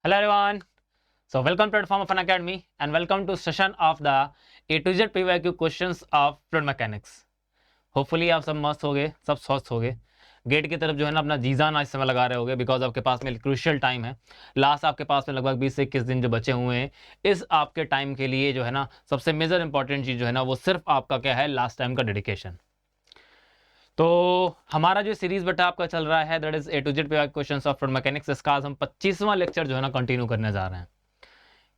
Hello everyone. So welcome to platform of Unacademy and welcome to session of the A to Z PYQ questions of fluid mechanics. Hopefully आप सब मस्त हो गए, सब स्वस्थ हो गए, गेट की तरफ जो है ना अपना जी जान इस समय लगा रहे होगे बिकॉज आपके पास में क्रूशियल टाइम है। लास्ट आपके पास में लगभग 20 से 21 दिन जो बचे हुए हैं, इस आपके टाइम के लिए जो है ना सबसे मेजर इंपॉर्टेंट चीज़ जो है ना वो सिर्फ आपका क्या है, लास्ट टाइम का डेडिकेशन। तो हमारा जो सीरीज बेटा आपका चल रहा है that is A to Z questions of fluid mechanics. इसका आज हम 25वां लेक्चर जो है ना कंटिन्यू करने जा रहे हैं।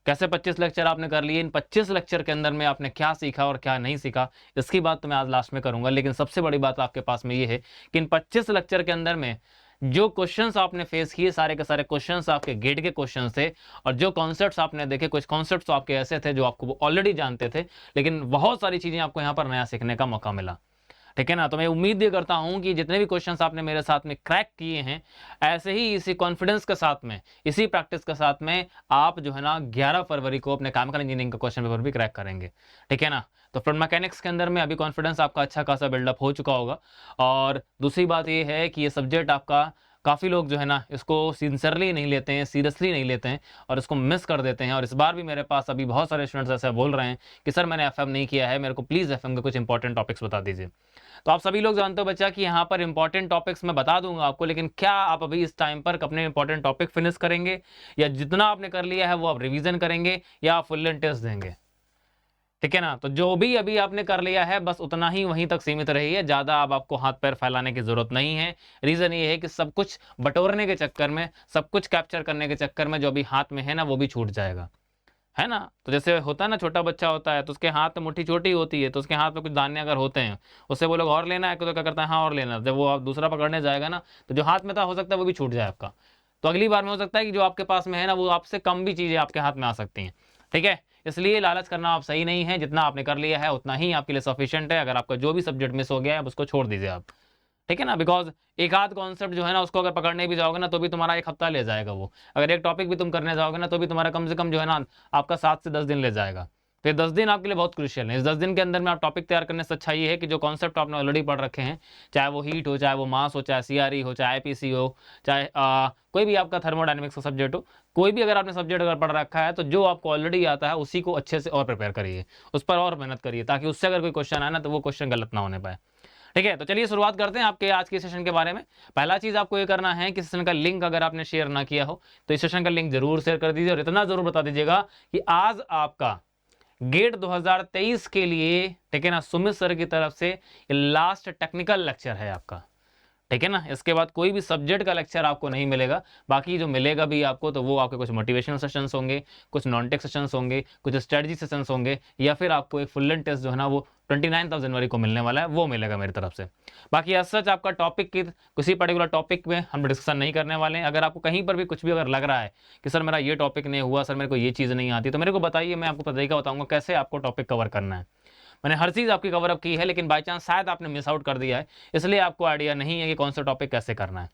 कैसे 25 लेक्चर आपने कर लिए, इन 25 लेक्चर के अंदर में आपने क्या सीखा और क्या नहीं सीखा, इसकी बात तो मैं आज लास्ट में करूंगा। लेकिन सबसे बड़ी बात आपके पास में ये है कि इन 25 लेक्चर के अंदर में जो क्वेश्चंस आपने फेस किए सारे के सारे क्वेश्चंस आपके गेट के क्वेश्चंस थे, और जो कॉन्सेप्ट्स आपने देखे, कुछ कॉन्सेप्ट्स तो आपके ऐसे थे जो आपको ऑलरेडी जानते थे, लेकिन बहुत सारी चीजें आपको यहाँ पर नया सीखने का मौका मिला। ठीक है ना। तो मैं उम्मीद ये करता हूं कि जितने भी क्वेश्चंस आपने मेरे साथ में क्रैक किए हैं, ऐसे ही इसी कॉन्फिडेंस के साथ में, इसी प्रैक्टिस के साथ में आप जो है ना 11 फरवरी को अपने केमिकल इंजीनियरिंग का क्वेश्चन पेपर भी क्रैक करेंगे। ठीक है ना। तो फ्लूइड मैकेनिक्स के अंदर में अभी कॉन्फिडेंस आपका अच्छा खासा बिल्डअप हो चुका होगा। और दूसरी बात ये है कि ये सब्जेक्ट आपका काफ़ी लोग जो है ना इसको सिंसियरली नहीं लेते हैं, सीरियसली नहीं लेते हैं और इसको मिस कर देते हैं। और इस बार भी मेरे पास अभी बहुत सारे स्टूडेंट्स ऐसे बोल रहे हैं कि सर मैंने एफएम नहीं किया है, मेरे को प्लीज़ एफएम के कुछ इंपॉर्टेंट टॉपिक्स बता दीजिए। तो आप सभी लोग जानते हो बच्चा कि यहाँ पर इंपॉर्टेंट टॉपिक्स मैं बता दूंगा आपको, लेकिन क्या आप अभी इस टाइम पर अपने इंपॉर्टेंट टॉपिक फिनिश करेंगे, या जितना आपने कर लिया है वो आप रिवीजन करेंगे, या आप फुल एंड टेस्ट देंगे। ठीक है ना। तो जो भी अभी आपने कर लिया है बस उतना ही वहीं तक सीमित रहिए, ज्यादा अब आपको हाथ पैर फैलाने की जरूरत नहीं है। रीजन ये है कि सब कुछ बटोरने के चक्कर में, सब कुछ कैप्चर करने के चक्कर में जो अभी हाथ में है ना वो भी छूट जाएगा, है ना। तो जैसे होता है ना, छोटा बच्चा होता है तो उसके हाथ में मुट्ठी छोटी होती है, तो उसके हाथ में कुछ दाने अगर होते हैं, उससे वो लोग और लेना है तो क्या करता है, हाँ और लेना। जब वो आप दूसरा पकड़ने जाएगा ना तो जो हाथ में था हो सकता है वो भी छूट जाए आपका। तो अगली बार में हो सकता है कि जो आपके पास में है ना वो आपसे कम भी चीजें आपके हाथ में आ सकती हैं। ठीक है। इसलिए लालच करना आप सही नहीं है, जितना आपने कर लिया है उतना ही आपके लिए सफिशिएंट है। अगर आपका जो भी सब्जेक्ट मिस हो गया है उसको छोड़ दीजिए आप। ठीक है ना। बिकॉज एक आध कॉन्सेप्ट जो है ना उसको अगर पकड़ने भी जाओगे ना तो भी तुम्हारा 1 हफ्ता ले जाएगा वो। अगर एक टॉपिक भी तुम करने जाओगे ना तो भी तुम्हारा कम से कम जो है ना आपका 7 से 10 दिन ले जाएगा। तो ये 10 दिन आपके लिए बहुत क्रूशियल है। इस 10 दिन के अंदर में आप टॉपिक तैयार करने से अच्छा ये है कि जो कॉन्सेप्ट आपने ऑलरेडी पढ़ रखे हैं, चाहे वो हीट हो, चाहे वो मास हो, चाहे सीआरई हो, चाहे आईपीसी हो, चाहे कोई भी आपका थर्मोडायनेमिक्स का सब्जेक्ट हो, कोई भी अगर आपने सब्जेक्ट अगर पढ़ रखा है तो जो आपको ऑलरेडी आता है उसी को अच्छे से और प्रिपेयर करिए, उस पर और मेहनत करिए, ताकि उससे अगर कोई क्वेश्चन आए ना तो वो क्वेश्चन गलत ना होने पाए। ठीक है, तो चलिए शुरुआत करते हैं आपके आज के सेशन के बारे में। पहला चीज आपको ये करना है कि सेशन का लिंक अगर आपने शेयर ना किया हो तो इस सेशन का लिंक जरूर शेयर कर दीजिए, और इतना जरूर बता दीजिएगा कि आज आपका गेट 2023 के लिए, ठीक है ना, सुमित सर की तरफ से लास्ट टेक्निकल लेक्चर है आपका। ठीक है ना, इसके बाद कोई भी सब्जेक्ट का लेक्चर आपको नहीं मिलेगा। बाकी जो मिलेगा भी आपको तो वो आपके कुछ मोटिवेशनल सेशंस होंगे, कुछ नॉन टेक सेशंस होंगे, कुछ स्ट्रेटजी सेशंस होंगे, या फिर आपको एक फुल लेंथ टेस्ट जो है ना वो 29 जनवरी को मिलने वाला है, वो मिलेगा मेरी तरफ से। बाकी एज सच आपका टॉपिक की किसी पर्टिकुलर टॉपिक में हम डिस्कशन नहीं करने वाले हैं। अगर आपको कहीं पर भी कुछ भी अगर लग रहा है कि सर मेरा ये टॉपिक नहीं हुआ, सर मेरे को ये चीज़ नहीं आती, तो मेरे को बताइए, मैं आपको तरीका बताऊंगा कैसे आपको टॉपिक कवर करना है। मैंने हर चीज़ आपकी कवर अप की है, लेकिन बाई चांस शायद आपने मिस आउट कर दिया है, इसलिए आपको आइडिया नहीं है कि कौन सा टॉपिक कैसे करना है।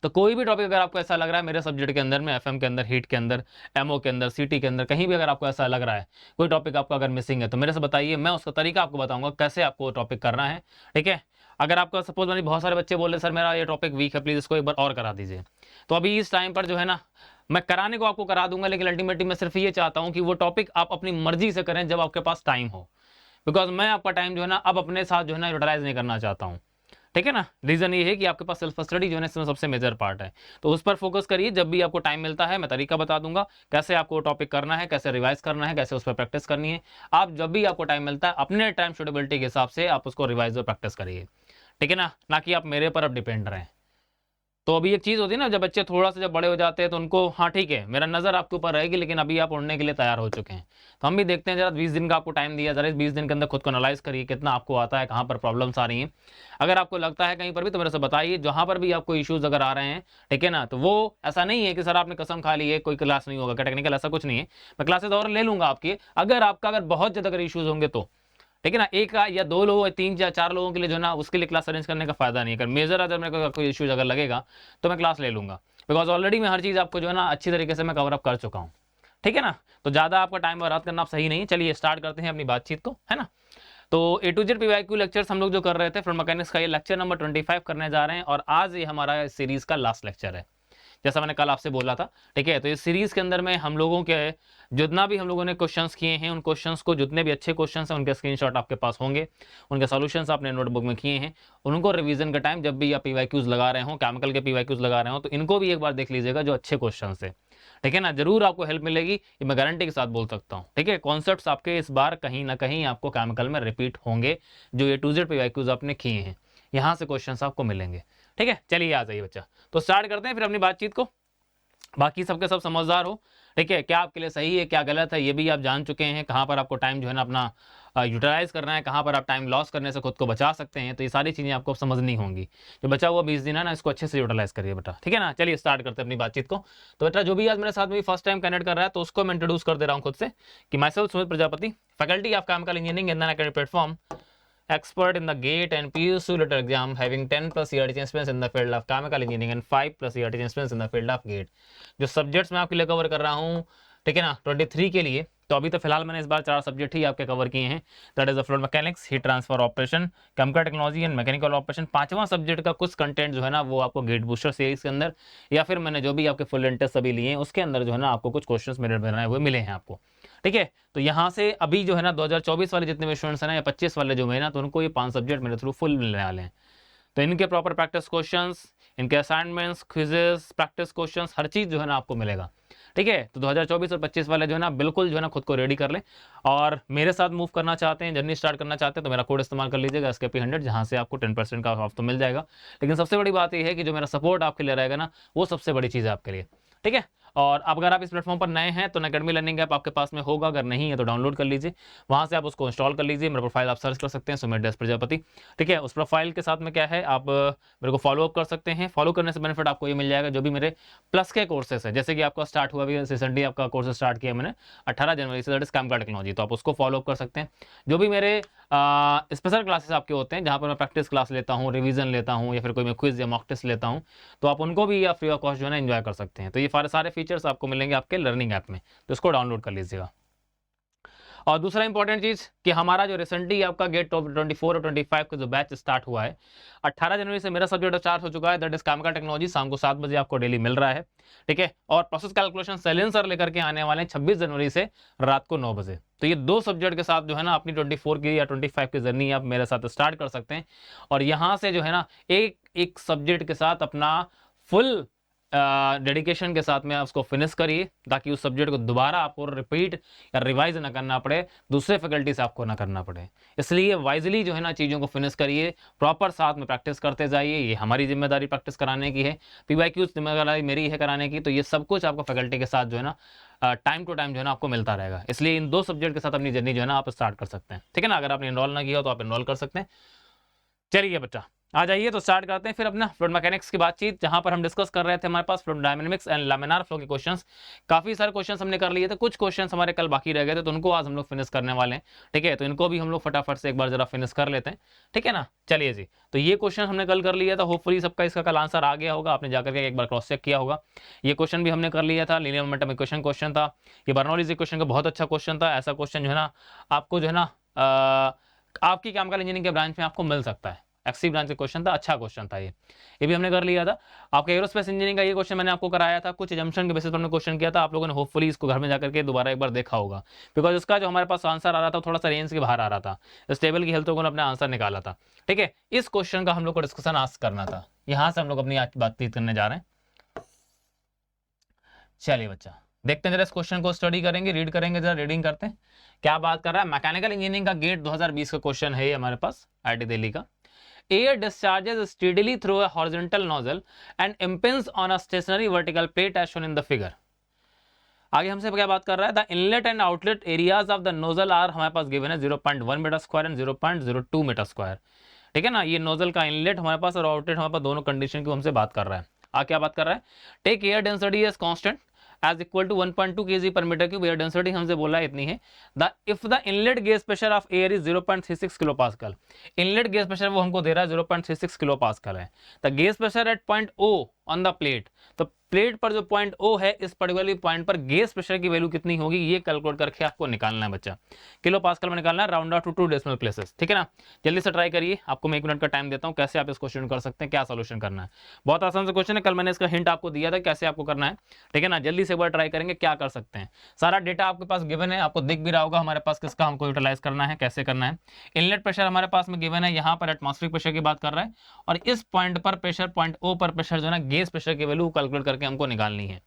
तो कोई भी टॉपिक अगर आपको ऐसा लग रहा है मेरे सब्जेक्ट के अंदर में, एफएम के अंदर, हीट के अंदर, एमओ के अंदर, सीटी के अंदर, कहीं भी अगर आपको ऐसा लग रहा है कोई टॉपिक आपका अगर मिसिंग है, तो मेरे से बताइए, मैं उसका तरीका आपको बताऊंगा कैसे आपको टॉपिक करना है। ठीक है, अगर आपका सपोज मैंने बहुत सारे बच्चे बोल रहे सर मेरा ये टॉपिक वीक है, प्लीज़ इसको एक बार और करा दीजिए, तो अभी इस टाइम पर जो है ना मैं कराने को आपको करा दूंगा, लेकिन अल्टीमेटली मैं सिर्फ ये चाहता हूँ कि वो टॉपिक आप अपनी मर्जी से करें जब आपके पास टाइम हो, बिकॉज मैं आपका टाइम जो है ना अब अपने साथ जो है ना यूटिलाइज नहीं करना चाहता हूँ। ठीक है ना, रीजन ये है कि आपके पास सेल्फ स्टडी जो है ना इसमें सबसे मेजर पार्ट है, तो उस पर फोकस करिए। जब भी आपको टाइम मिलता है मैं तरीका बता दूंगा कैसे आपको टॉपिक करना है, कैसे रिवाइज करना है, कैसे उस पर प्रैक्टिस करनी है। आप जब भी आपको टाइम मिलता है अपने टाइम शेड्यूलिटी के हिसाब से आप उसको रिवाइज और प्रैक्टिस करिए। ठीक है ना कि आप मेरे पर अब डिपेंड रहें। तो अभी एक चीज़ होती है ना, जब बच्चे थोड़ा सा जब बड़े हो जाते हैं तो उनको हाँ ठीक है मेरा नज़र आपके ऊपर रहेगी, लेकिन अभी आप उड़ने के लिए तैयार हो चुके हैं। तो हम भी देखते हैं, जरा 20 दिन का आपको टाइम दिया, जरा इस 20 दिन के अंदर खुद को एनालाइज करिए कितना आपको आता है, कहाँ पर प्रॉब्लम्स आ रही हैं। अगर आपको लगता है कहीं पर भी तो मेरे से बताइए, जहाँ पर भी आपको इश्यूज अगर आ रहे हैं, ठीक है ना, तो वो ऐसा नहीं है कि सर आपने कसम खा ली है कोई क्लास नहीं होगा क्या टेक्निकल, ऐसा कुछ नहीं है। मैं क्लासेस और ले लूंगा आपकी, अगर आपका अगर बहुत ज़्यादा अगर इशूज़ होंगे तो, ठीक है ना, एक या दो लोगों या तीन या चार लोगों के लिए जो ना उसके लिए क्लास अरेंज करने का फायदा नहीं है। अगर मेजर अगर मेरे को कोई इश्यूज अगर लगेगा तो मैं क्लास ले लूंगा, बिकॉज ऑलरेडी मैं हर चीज़ आपको जो है ना अच्छी तरीके से मैं कवर अप कर चुका हूँ। ठीक है ना, तो ज़्यादा आपका टाइम बर्बाद करना आप सही नहीं है। चलिए स्टार्ट करते हैं अपनी बातचीत को, है ना। तो A to Z PYQ lectures हम लोग जो कर रहे थे फ्लूइड मैकेनिक्स का, ये लेक्चर नंबर 25 करने जा रहे हैं, और आज ये हमारा सीरीज का लास्ट लेक्चर है, जैसा मैंने कल आपसे बोला था। ठीक है, तो इस सीरीज के अंदर में हम लोगों के जितना भी हम लोगों ने क्वेश्चंस किए हैं, उन क्वेश्चंस को, जितने भी अच्छे क्वेश्चंस हैं उनके स्क्रीनशॉट आपके पास होंगे, उनके सॉल्यूशंस आपने नोटबुक में किए हैं, उनको रिवीजन का टाइम जब भी आप PYQs लगा रहे हो, केमिकल के PYQs लगा रहे हो, तो इनको भी एक बार देख लीजिएगा जो अच्छे क्वेश्चन है। ठीक है ना, जरूर आपको हेल्प मिलेगी, ये मैं गारंटी के साथ बोल सकता हूँ। ठीक है, कॉन्सेप्ट्स आपके इस बार कहीं ना कहीं आपको केमिकल में रिपीट होंगे, जो A to Z PYQs आपने किए हैं, यहाँ से क्वेश्चंस आपको मिलेंगे। ठीक है, चलिए आ जाइए बच्चा, तो स्टार्ट करते हैं फिर अपनी बातचीत को। बाकी सबके सब समझदार हो, ठीक है, क्या आपके लिए सही है क्या गलत है ये भी आप जान चुके हैं, कहाँ पर आपको टाइम जो है ना अपना यूटिलाइज करना है, कहाँ पर आप टाइम लॉस करने से खुद को बचा सकते हैं, तो ये सारी चीज़ें आपको समझनी होंगी। जो बचा हुआ 20 दिन है ना, इसको अच्छे से यूटिलाइज करिए बेटा। ठीक है ना, चलिए स्टार्ट करते हैं अपनी बातचीत को। तो बेटा जो भी आज मेरे साथ में फर्स्ट टाइम कनेक्ट कर रहा है तो उसको मैं इंट्रोड्यूस कर दे रहा हूँ खुद से कि my self Sumit Prajapati, faculty of chemical engineering in academy platform, expert in the GATE and PSU letter exam, having 10+ year teaching experience in the field of chemical engineering and 5+ year teaching experience in the field of GATE। जो subjects मैं आपके लिए cover कर रहा हूँ, ठीक है ना, 23 के लिए, तो अभी तो फिलहाल मैंने इस बार 4 सब्जेक्ट ही आपके कवर किए हैं, that is the fluid mechanics, heat transfer operation, chemical technology and mechanical operation. 5वां सब्जेक्ट का कुछ कंटेंट जो है ना वो आपको गेट बूस्टर सीरीज के अंदर, या फिर मैंने जो भी आपके फुल इंटरेस्ट सभी लिए हैं उसके अंदर जो है ना आपको कुछ क्वेश्चंस मेरे बनाए हुए मिले हैं आपको। ठीक है, तो यहाँ से अभी जो है ना 2024 वाले जितने भी स्टूडेंट्स हैं ना, या 25 वाले जो है ना, तो उनको ये 5 सब्जेक्ट मेरे थ्रू फुल मिलने वाले हैं। तो इनके प्रॉपर प्रैक्टिस क्वेश्चंस, इनके असाइनमेंट्स, क्विजेस, प्रैक्टिस क्वेश्चंस, हर चीज़ जो है ना आपको मिलेगा। ठीक है, तो 2024 और 25 वाले जो है ना बिल्कुल जो है ना खुद को रेडी कर लें, और मेरे साथ मूव करना चाहते हैं, जर्नी स्टार्ट करना चाहते हैं, तो मेरा कोड इस्तेमाल कर लीजिएगा SKP100, जहाँ से आपको 10% का ऑफ तो मिल जाएगा। लेकिन सबसे बड़ी बात यह है कि जो मेरा सपोर्ट आपके लिए रहेगा ना, वो सबसे बड़ी चीज़ है आपके लिए। ठीक है, और अब अगर आप इस प्लेटफॉर्म पर नए हैं तो अकेडमी लर्निंग ऐप आपके पास में होगा, अगर नहीं है तो डाउनलोड कर लीजिए, वहाँ से आप उसको इंस्टॉल कर लीजिए। मेरा प्रोफाइल आप सर्च कर सकते हैं सुमित डेस प्रजापति। ठीक है, उस प्रोफाइल के साथ में क्या है, आप मेरे को फॉलो अप कर सकते हैं। फॉलो करने से बेनिफिट आपको ये मिल जाएगा, जो भी मेरे प्लस के कोर्सेस है, जैसे कि आपका स्टार्ट हुआ भी रिसेंटली, आपका कोर्स स्टार्ट किया मैंने 18 जनवरी से, दैट इज केमिकल टेक्नोलॉजी, तो आप उसको फॉलो अप कर सकते हैं। जो भी मेरे स्पेशल क्लासेस आपके होते हैं, जहाँ पर मैं प्रैक्टिस क्लास लेता हूँ, रिवीजन लेता हूँ, या फिर कोई मैं क्विज या मॉक टेस्ट लेता हूँ, तो आप उनको भी या फ्री ऑफ कॉस्ट जो है ना एंजॉय कर सकते हैं। तो ये सारे फीचर्स आपको मिलेंगे आपके लर्निंग ऐप में, तो इसको डाउनलोड कर लीजिएगा। और दूसरा इंपॉर्टेंट चीज कि हमारा जो रिसेंटली आपका गेट 24 और 25 का जो बैच स्टार्ट हुआ है, 18 जनवरी से मेरा सब्जेक्ट स्टार्ट हो चुका है, दैट इज कामिका टेक्नोलॉजी। शाम को 7 बजे आपको डेली मिल रहा है, ठीक है। और प्रोसेस कैलकुलेशन सैलेन सर लेकर के आने वाले हैं 26 जनवरी से रात को 9 बजे। तो ये दो सब्जेक्ट के साथ जो है ना अपनी 24 की या 25 की जर्नी आप मेरे साथ स्टार्ट कर सकते हैं। और यहाँ से जो है ना एक एक सब्जेक्ट के साथ अपना फुल डेडिकेशन के साथ में आप उसको फिनिश करिए, ताकि उस सब्जेक्ट को दोबारा आपको रिपीट या रिवाइज ना करना पड़े, दूसरे फैकल्टी से आपको ना करना पड़े। इसलिए वाइजली जो है ना चीज़ों को फिनिश करिए, प्रॉपर साथ में प्रैक्टिस करते जाइए। ये हमारी जिम्मेदारी प्रैक्टिस कराने की है, PYQ जिम्मेदारी मेरी है कराने की। तो ये सब कुछ आपको फैकल्टी के साथ जो है ना टाइम टू टाइम जो है ना आपको मिलता रहेगा। इसलिए इन दो सब्जेक्ट के साथ अपनी जर्नी जो है ना आप स्टार्ट कर सकते हैं, ठीक है ना। अगर आपने इनरोल ना किया हो तो आप इनरोल कर सकते हैं। चलिए बच्चा आ जाइए, तो स्टार्ट करते हैं फिर अपना फ्लूइड मैकेनिक्स की बातचीत, जहां पर हम डिस्कस कर रहे थे हमारे पास fluid dynamics and laminar flow के क्वेश्चंस। काफी सारे क्वेश्चंस हमने कर लिए थे, कुछ क्वेश्चंस हमारे कल बाकी रह गए थे, तो उनको आज हम लोग फिनिश करने वाले हैं, ठीक है। तो इनको भी हम लोग फटाफट से एक बार जरा फिनिश कर लेते हैं, ठीक है ना। चलिए जी, तो ये क्वेश्चन हमने कल कर लिया था, होपफुली सबका इसका कल आंसर आ गया होगा, आपने जाकर के एक बार क्रॉस चेक किया होगा। ये क्वेश्चन भी हमने कर लिया था, लीनियर मोमेंटम इक्वेशन क्वेश्चन था। ये बर्नौलीज इक्वेशन का बहुत अच्छा क्वेश्चन था। ऐसा क्वेश्चन जो है ना आपको जो है ना आपकी केमिकल इंजीनियरिंग के ब्रांच में आपको मिल सकता है। एक्सी ब्रांच का क्वेश्चन था, अच्छा क्वेश्चन था ये भी हमने कर लिया था। आपका एरोस्पेस इंजीनियरिंग का ये क्वेश्चन मैंने आपको कराया था, कुछ एजम्पशन के बेसिस पर हमने क्वेश्चन किया था। आप लोगों ने होपफुली इसको घर में जाकर के दोबारा एक बार देखा होगा, बिकॉज इसका जो हमारे पास आंसर आ रहा था थोड़ा सा रेंज के बाहर आ रहा था। इस टेबल की हेल्थ को अपना आंसर निकाला था, ठीक है। इस क्वेश्चन का हम लोग को डिस्कशन आज करना था, यहाँ से हम लोग अपनी आज बातचीत करने जा रहे हैं। चलिए बच्चा देखते हैं जरा इस क्वेश्चन को, स्टडी करेंगे, रीड करेंगे, जरा रीडिंग करते हैं क्या बात कर रहा है। मैकेनिकल इंजीनियरिंग का गेट 2020 का क्वेश्चन है ये हमारे पास, IIT दिल्ली का। Air discharges steadily through a horizontal nozzle and impinges on a stationary vertical plate as shown in the figure. आगे हमसे क्या बात कर रहा है, the inlet and outlet areas of the nozzle are हमारे पास गिवन है 0.1 metre square and 0.02 metre square, ठीक है ना। ये नोजल का इनलेट हमारे पास और आउटलेट हमारे पास दोनों कंडीशन की हमसे बात कर रहा है। क्या बात कर रहा है, take air density as constant as equal to 1.2 kg पर मीटर क्यूब। एयर डेंसिटी हमसे बोला है इतनी है। If the inlet gas pressure of air is 0.36 kilo pascal, inlet gas pressure वो हमको दे रहा है 0.36 किलो पास्कल है। The gas pressure at point O on the plate, तो प्लेट पर जो पॉइंट O है, इस पर्टिकुलर पॉइंट पर गैस प्रेशर की वैल्यू कितनी होगी, ये कैलकुलेट करके आपको निकालना है बच्चा। किलो पास्कल में निकालना है, round off to 2 decimal places, ठीक है ना। जल्दी से ट्राई करिए, आपको मैं 1 मिनट का टाइम देता हूं, कैसे आप इस क्वेश्चन कर सकते हैं, क्या सोल्यूशन करना है। बहुत आसान से क्वेश्चन है, कल मैंने इसका हिंट आपको दिया था कैसे आपको करना है, ठीक है ना। जल्दी से एक बार ट्राई करेंगे, क्या कर सकते हैं। सारा डेटा आपके पास गिवन है, आपको दिख भी रहा होगा हमारे पास किसका हमको यूटिलाइज करना है, कैसे करना है। इनलेट प्रेशर हमारे पास में गिवन है, यहाँ पर एटमॉस्फेरिक प्रेशर की बात कर रहा है, और इस पॉइंट पर प्रेशर, पॉइंट O पर प्रेशर जो है ना गैस प्रेशर की वैल्यू कैलकुलेट करके हमको निकालनी है,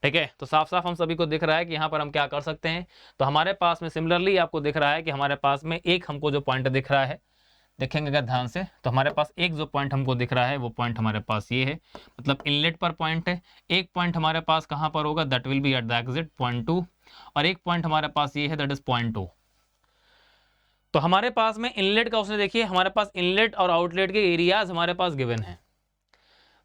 ठीक है। तो साफ साफ हम सभी को दिख रहा है कि यहाँ पर हम क्या कर सकते हैं। तो हमारे पास में सिमिलरली आपको दिख रहा है कि हमारे पास में एक हमको जो पॉइंट दिख रहा है, देखेंगे अगर ध्यान से, तो हमारे पास एक जो पॉइंट हमको दिख रहा है वो पॉइंट हमारे पास ये है, मतलब इनलेट पर पॉइंट है। एक पॉइंट हमारे पास कहाँ पर होगा, that will B at the exit point 2, और एक पॉइंट हमारे पास ये है, दैट इज पॉइंट 2। तो हमारे पास में इनलेट का उसने देखिए, हमारे पास इनलेट और आउटलेट के एरियाज हमारे पास गिवन है।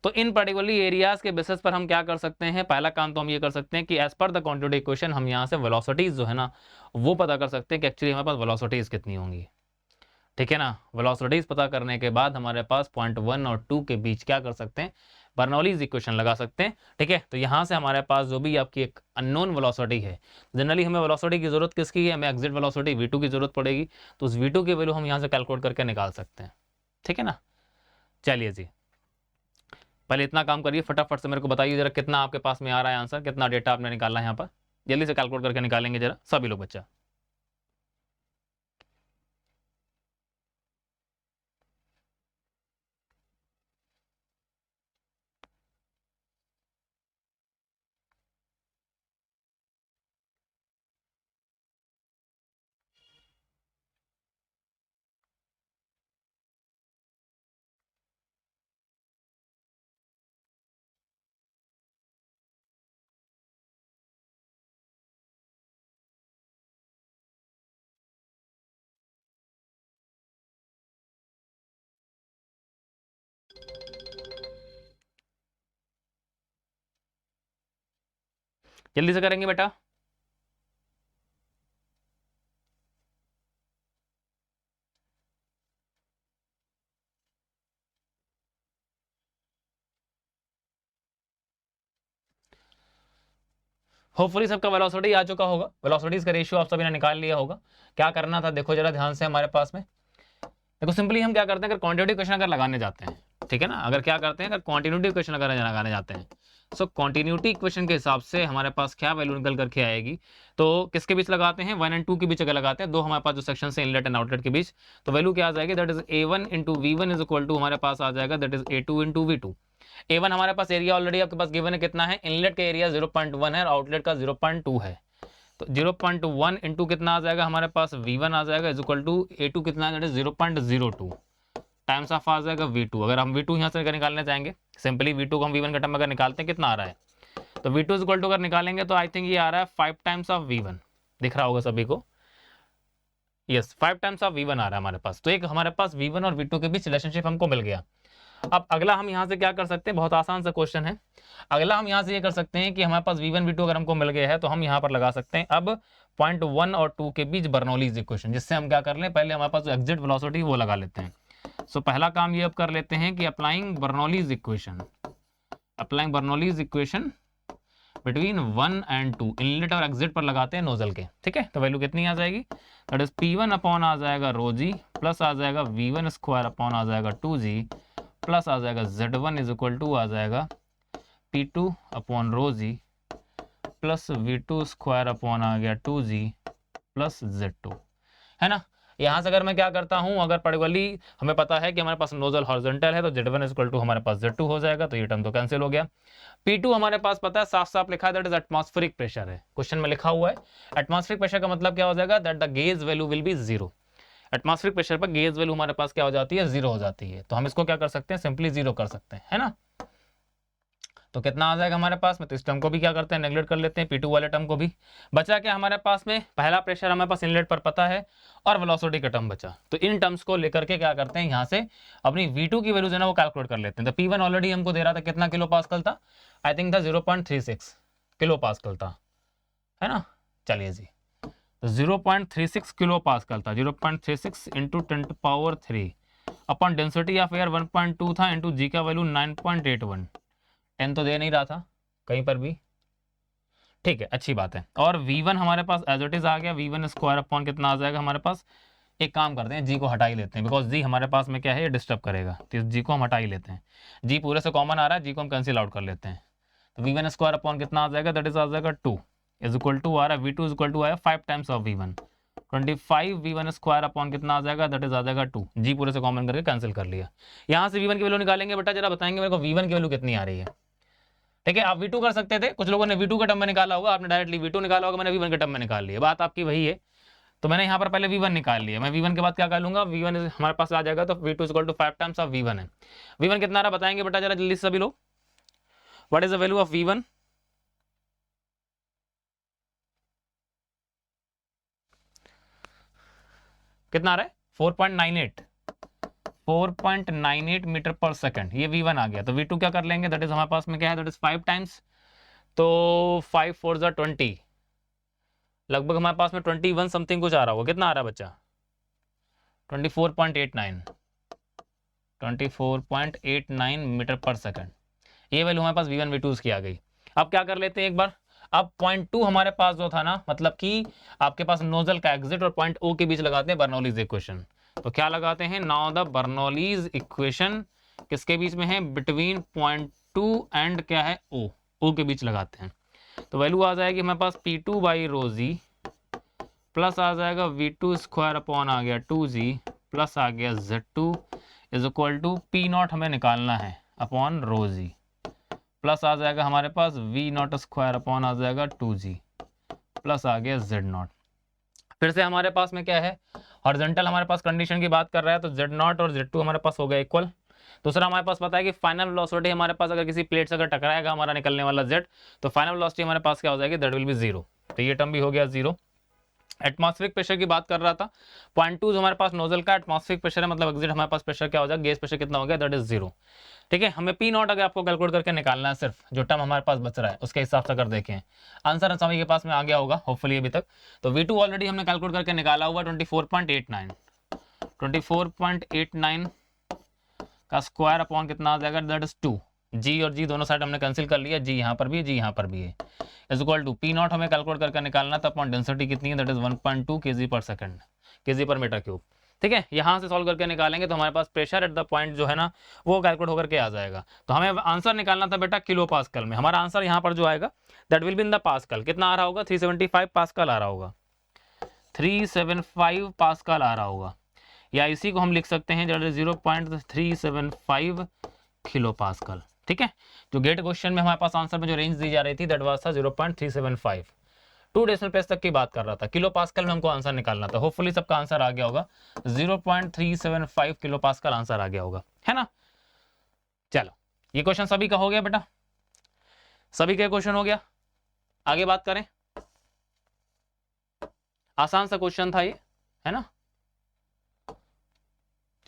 तो इन पर्टिकुलरली एरियाज के बेसिस पर हम क्या कर सकते हैं, पहला काम तो हम ये कर सकते हैं कि as per the quantity equation हम यहाँ से वेलोसिटीज जो है ना वो पता कर सकते हैं कि एक्चुअली हमारे पास वेलोसिटीज कितनी होंगी, ठीक है ना। वेलोसिटीज पता करने के बाद हमारे पास पॉइंट 1 और 2 के बीच क्या कर सकते हैं, बर्नौलीज इक्वेशन लगा सकते हैं, ठीक है। तो यहाँ से हमारे पास जो भी आपकी एक अननोन वेलोसिटी है, जनरली हमें वेलोसिटी की जरूरत किसकी है, हमें एग्जिट वेलोसिटी V2 की जरूरत पड़ेगी, तो उस V2 की वैल्यू हम यहाँ से कैलकुलेट करके निकाल सकते हैं, ठीक है ना। चलिए जी, पहले इतना काम करिए, फटाफट से मेरे को बताइए जरा कितना आपके पास में आ रहा है आंसर, कितना डेटा आपने निकाला है यहाँ पर, जल्दी से कैलकुलेट करके निकालेंगे जरा सभी लोग बच्चा। जल्दी से करेंगे बेटा। होपफुली सबका वेलोसिटी आ चुका होगा, वेलोसिटीज का रेशियो आप सभी ने निकाल लिया होगा। क्या करना था देखो जरा ध्यान से हमारे पास में, देखो सिंपली हम क्या करते हैं, अगर क्वांटिटी क्वेश्चन अगर लगाने जाते हैं, ठीक है ना, अगर क्या करते हैं, अगर क्वांटिटी क्वेश्चन अगर लगाने जाते हैं, सो क्वांटिटी इक्वेशन के हिसाब से हमारे पास क्या वैल्यू निकल करके आएगी, तो किसके बीच लगाते हैं, 1 और 2 के बीच अगर लगाते हैं, दो हमारे पास जो सेक्शन है इनलेट एंड आउटलेट के बीच, तो वैल्यू क्या आ जाएगी, that is A1 into V1 is equal to हमारे पास आ जाएगा that is A2 into V2। A1 हमारे पास एरिया ऑलरेडी आपके पास गिवन है कितना है, इनलेट का एरिया 0.1 है और आउटलेट का 0.2 है, तो 0.1 इंटू कितना आ जाएगा हमारे पास V1 आ जाएगा इज इक्वल टू A2 कितना है, दैट इज 0.02 टाइम्स ऑफ आ जाएगा V2। अगर हम V2 यहाँ से निकालने जाएंगे, सिंपली V2 को हम V1 का टर्म अगर निकालते हैं कितना आ रहा है, तो V2 इज इक्वल टू अगर निकालेंगे तो आई थिंक ये आ रहा है 5 टाइम्स ऑफ V1, दिख रहा होगा सभी को, यस 5 टाइम्स ऑफ V1 आ रहा है हमारे पास। तो एक हमारे पास V1 और V2 के बीच रिलेशनशिप हमको मिल गया। अब अगला हम यहाँ से क्या कर सकते हैं, बहुत आसान सा क्वेश्चन है, अगला हम यहाँ से ये कर सकते हैं कि हमारे पास V1 V2 अगर हमको मिल गया है तो हम यहाँ पर लगा सकते हैं अब पॉइंट 1 और 2 के बीच बर्नौलीज इक्वेशन, जिससे हम क्या कर लें, पहले हमारे पास एग्जिट वेलोसिटी वो लगा लेते हैं। सो पहला काम ये अब कर लेते हैं कि applying Bernoulli's equation between 1 and 2, inlet और एग्जिट पर लगाते हैं नोजल के, ठीक है। तो वैल्यू कितनी आ जाएगी, दैट इज P1 अपॉन आ जाएगा रो जी प्लस आ जाएगा V1 स्क्वायर अपॉन आ जाएगा 2G प्लस आ जाएगा Z1 इज इक्वल टू आ जाएगा P2 अपॉन रो जी प्लस V2 स्क्वायर अपॉन आ गया 2G प्लस Z2, है ना। यहाँ से अगर मैं क्या करता हूँ, अगर पर्टिकुलरली हमें पता है कि हमारे पास नोजल हॉरिजॉन्टल है तो Z1 इज इक्वल टू हमारे पास Z2 हो जाएगा, तो ये टर्म तो कैंसिल हो गया। P2 हमारे पास पता है, साफ साफ लिखा है, दैट इज एटमॉस्फेरिक प्रेशर है, क्वेश्चन में लिखा हुआ है। एटमॉस्फेरिक प्रेशर का मतलब क्या हो जाएगा, that the gauge value will be 0। Atmospheric pressure पर गेज वैल्यू हमारे पास क्या हो जाती है, 0 हो जाती है, तो हम इसको क्या कर सकते हैं, सिंपली 0 कर सकते हैं, है ना। तो कितना आ जाएगा हमारे पास में, तो इस टर्म को भी क्या करते हैं, नेगलेक्ट कर लेते हैं, P2 वाले टर्म को भी। बचा क्या हमारे पास में, पहला प्रेशर हमारे पास इनलेट पर पता है और वेलोसिटी का टर्म बचा, तो इन टर्म्स को लेकर के क्या करते हैं, यहाँ से अपनी V2 की वैल्यू जो है वो कैलकुलेट कर लेते हैं। तो P1 ऑलरेडी हमको दे रहा था कितना किलो पास्कल था, आई थिंक था 0.36 किलो पास्कल था, है ना। चलिए जी, तो 0.36 किलो पास्कल था, 0.36 into 10⁻³ upon density of air 1.2 था इंटू जी का वैल्यू 9.81, 10 तो दे नहीं रहा था कहीं पर भी, ठीक है, अच्छी बात है। और V1 हमारे पास एज इट इज आ गया, V1 स्क्वायर अपॉन कितना आ जाएगा हमारे पास, एक काम करते हैं, जी को हटा ही लेते हैं, बिकॉज जी हमारे पास में क्या है, ये डिस्टर्ब करेगा, तो इस जी को हम हटा ही लेते हैं, जी पूरे से कॉमन आ रहा है, जी को हम कैंसिल आउट कर लेते हैं। तो V1 स्क्वायर अपॉन कितना आ जाएगा, दैट इज आ जाएगा 2 इज इक्वल टू आ रहा है, V2 इज इक्वल टू आया 5 times of V1, 25 V1 square upon कितना आ जाएगा, दैट इज आ जाएगा 2, जी पूरे से कॉमन करके कैंसिल कर लिया। यहाँ से V1 की वैल्यू निकालेंगे, बेटा जरा बताएंगे मेरे को V1 की वैल्यू कितनी आ रही है, ठीक है। आप V2 कर सकते थे, कुछ लोगों ने V2 का टर्म में निकाला होगा, आपने डायरेक्टली V2 निकाला होगा, मैंने V1 का टर्म में निकाल लिया, बात आपकी वही है। तो मैंने यहाँ पर पहले V1 निकाल लिया, मैं V1 के बाद क्या कर लूंगा, V1 हमारे पास आ जाएगा, तो V2 equal to 5 times of V1 है। V1 कितना रहा बताएंगे बेटा जरा जल्दी से सभी लोग, what is the value of V1, कितना आ रहा है, 4.98 मीटर पर सेकंड, ये V1 आ गया। तो V2 क्या कर लेंगे, दैट इज हमारे पास में क्या है, दैट इज 5 टाइम्स, तो 5 4 जा 20, लगभग हमारे पास में 21 समथिंग कुछ आ रहा होगा, कितना आ रहा है बच्चा, 24.89 मीटर पर सेकंड, ये वैल्यू हमारे पास V1 V2 की आ गई। अब क्या कर लेते हैं एक बार, अब पॉइंट 2 हमारे पास जो था ना, मतलब कि आपके पास नोजल का एग्जिट और पॉइंट O के बीच लगाते हैं बर्नौलीज इक्वेशन, तो क्या लगाते हैं, नाउ द बर्नौलीज इक्वेशन किसके बीच में है, बिटवीन पॉइंट 2 एंड क्या है O के बीच लगाते हैं। तो वैल्यू आ जाएगी हमारे पास P2 by rho ji plus आ जाएगा V2 स्क्वायर अपॉन आ गया 2G प्लस आ गया Z2 is equal to P0 हमें निकालना है अपॉन रो जी प्लस आ जाएगा हमारे पास V0 स्क्वायर अपॉन आ जाएगा 2G प्लस आ गया Z0। फिर से हमारे पास में क्या है, हॉरिजॉन्टल हमारे पास कंडीशन की बात कर रहा है, तो Z0 और Z2 हमारे पास हो गया इक्वल। दूसरा हमारे पास पता है कि फाइनल वेलोसिटी हमारे पास अगर किसी प्लेट से अगर टकराएगा हमारा निकलने वाला Z, तो फाइनल वेलोसिटी हमारे पास क्या हो जाएगी, दैट विल बी 0, तो ये टर्म भी हो गया 0। एटमॉस्फेरिक प्रेशर की बात कर रहा था, पॉइंट 2 हमारे पास नोजल का एटमॉस्फेरिक प्रेशर है, मतलब एग्जिट हमारे पास प्रेशर क्या हो जाएगा, गैस प्रेशर कितना हो गया, दैट इज 0, ठीक है। हमें P0 अगर आपको कैलकुलेट करके निकालना है, सिर्फ जो टर्म हमारे पास बच रहा है उसके हिसाब से अगर देखें, आंसर सभी के पास में आ गया होगा होपफुली अभी तक। तो V2 ऑलरेडी हमने कैलकुलेट करके निकाला हुआ 24.89 का स्क्वायर अपॉन कितना आ जाएगा, दैट इज 2 जी और जी दोनों साइड हमने कैंसिल कर लिया, जी यहाँ पर भी है, जी यहाँ पर भी है, is equal to p naught हमें कैलकुलेट करके निकालना था अपॉन डेंसिटी कितनी है, दैट इज 1.2 kg पर सेकंड, kg पर मीटर क्यूब। ठीक है, यहाँ से सॉल्व करके निकालेंगे तो हमारे पास प्रेशर एट द पॉइंट जो है ना वो कैलकुलेट होकर के आ जाएगा। तो हमें आंसर निकालना था बेटा किलो पास्कल में, हमारा आंसर यहाँ पर जो आएगा that will be in the pascal. कितना आ रहा होगा, 375 पास्कल आ रहा होगा, 375 पास्कल आ रहा होगा, या इसी को हम लिख सकते हैं 0.375 किलो पास्कल। ठीक है, जो गेट क्वेश्चन में हमारे पास आंसर में जो रेंज दी जा रही थी दैट वाज था 0.375, 2 डेसिमल प्लेस तक की बात कर रहा था, किलो पास्कल में हमको आंसर निकालना था। होपफुली सबका आंसर आ गया होगा, 0.375 किलो पास्कल आंसर आ गया होगा, है ना। चलो ये क्वेश्चन सभी का हो गया बेटा, सभी का क्वेश्चन हो गया। आगे बात करें, आसान सा क्वेश्चन था ये, है ना।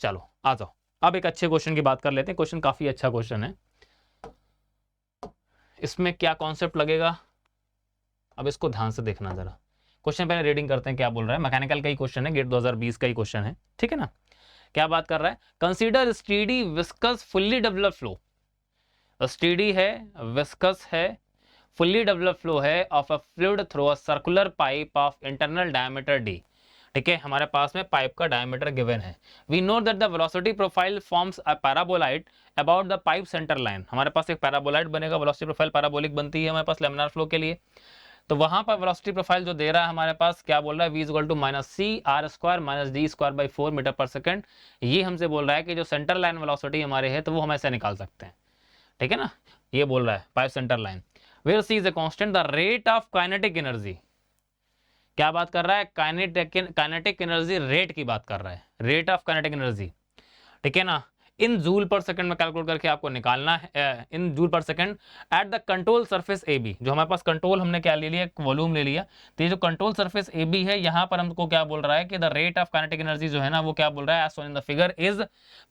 चलो आ जाओ, अब एक अच्छे क्वेश्चन की बात कर लेते हैं। क्वेश्चन काफी अच्छा क्वेश्चन है, इसमें क्या कॉन्सेप्ट लगेगा अब इसको ध्यान से देखना जरा। क्वेश्चन पहले रीडिंग करते हैं क्या बोल रहा है, मैकेनिकल का ही क्वेश्चन है, गेट 2020 का ही क्वेश्चन है, ठीक है ना। क्या बात कर रहा है, consider steady viscous fully developed flow, steady है, विस्कस है, फुल्ली डेवलप्ड फ्लो है of a fluid through a circular pipe of internal diameter D. ठीक है, हमारे पास में पाइप का डायमीटर गिवन है। We know that the velocity profile forms a paraboloid about the pipe centre line. हमारे पास एक पैराबोलाइड बनेगा, वेलोसिटी प्रोफाइल पैराबोलिक बनती है हमारे पास लैमिनार फ्लो के लिए। तो वहां पर वेलोसिटी प्रोफाइल जो दे रहा है हमारे पास, क्या बोल रहा है, v equal to -c/r² - d² / 4 metre पर सेकंड। ये हमसे बोल रहा है कि जो सेंटर लाइन वेलोसिटी हमारे है तो वो हम ऐसे निकाल सकते हैं, ठीक है ना। ये बोल रहा है pipe centre line, where c is a constant the rate of kinetic energy. क्या बात कर रहा है, काइनेटिक एनर्जी रेट की बात कर रहा है, रेट ऑफ काइनेटिक एनर्जी, ठीक है ना। इन जूल पर सेकंड में कैलकुलेट करके आपको निकालना है, इन जूल पर second at the control surface A B. जो हमारे पास कंट्रोल हमने क्या ले लिया, वॉल्यूम ले लिया, तो ये जो कंट्रोल सरफेस ए बी है यहाँ पर हमको क्या बोल रहा है कि the rate of kinetic energy जो है ना वो क्या बोल रहा है, as shown in the figure is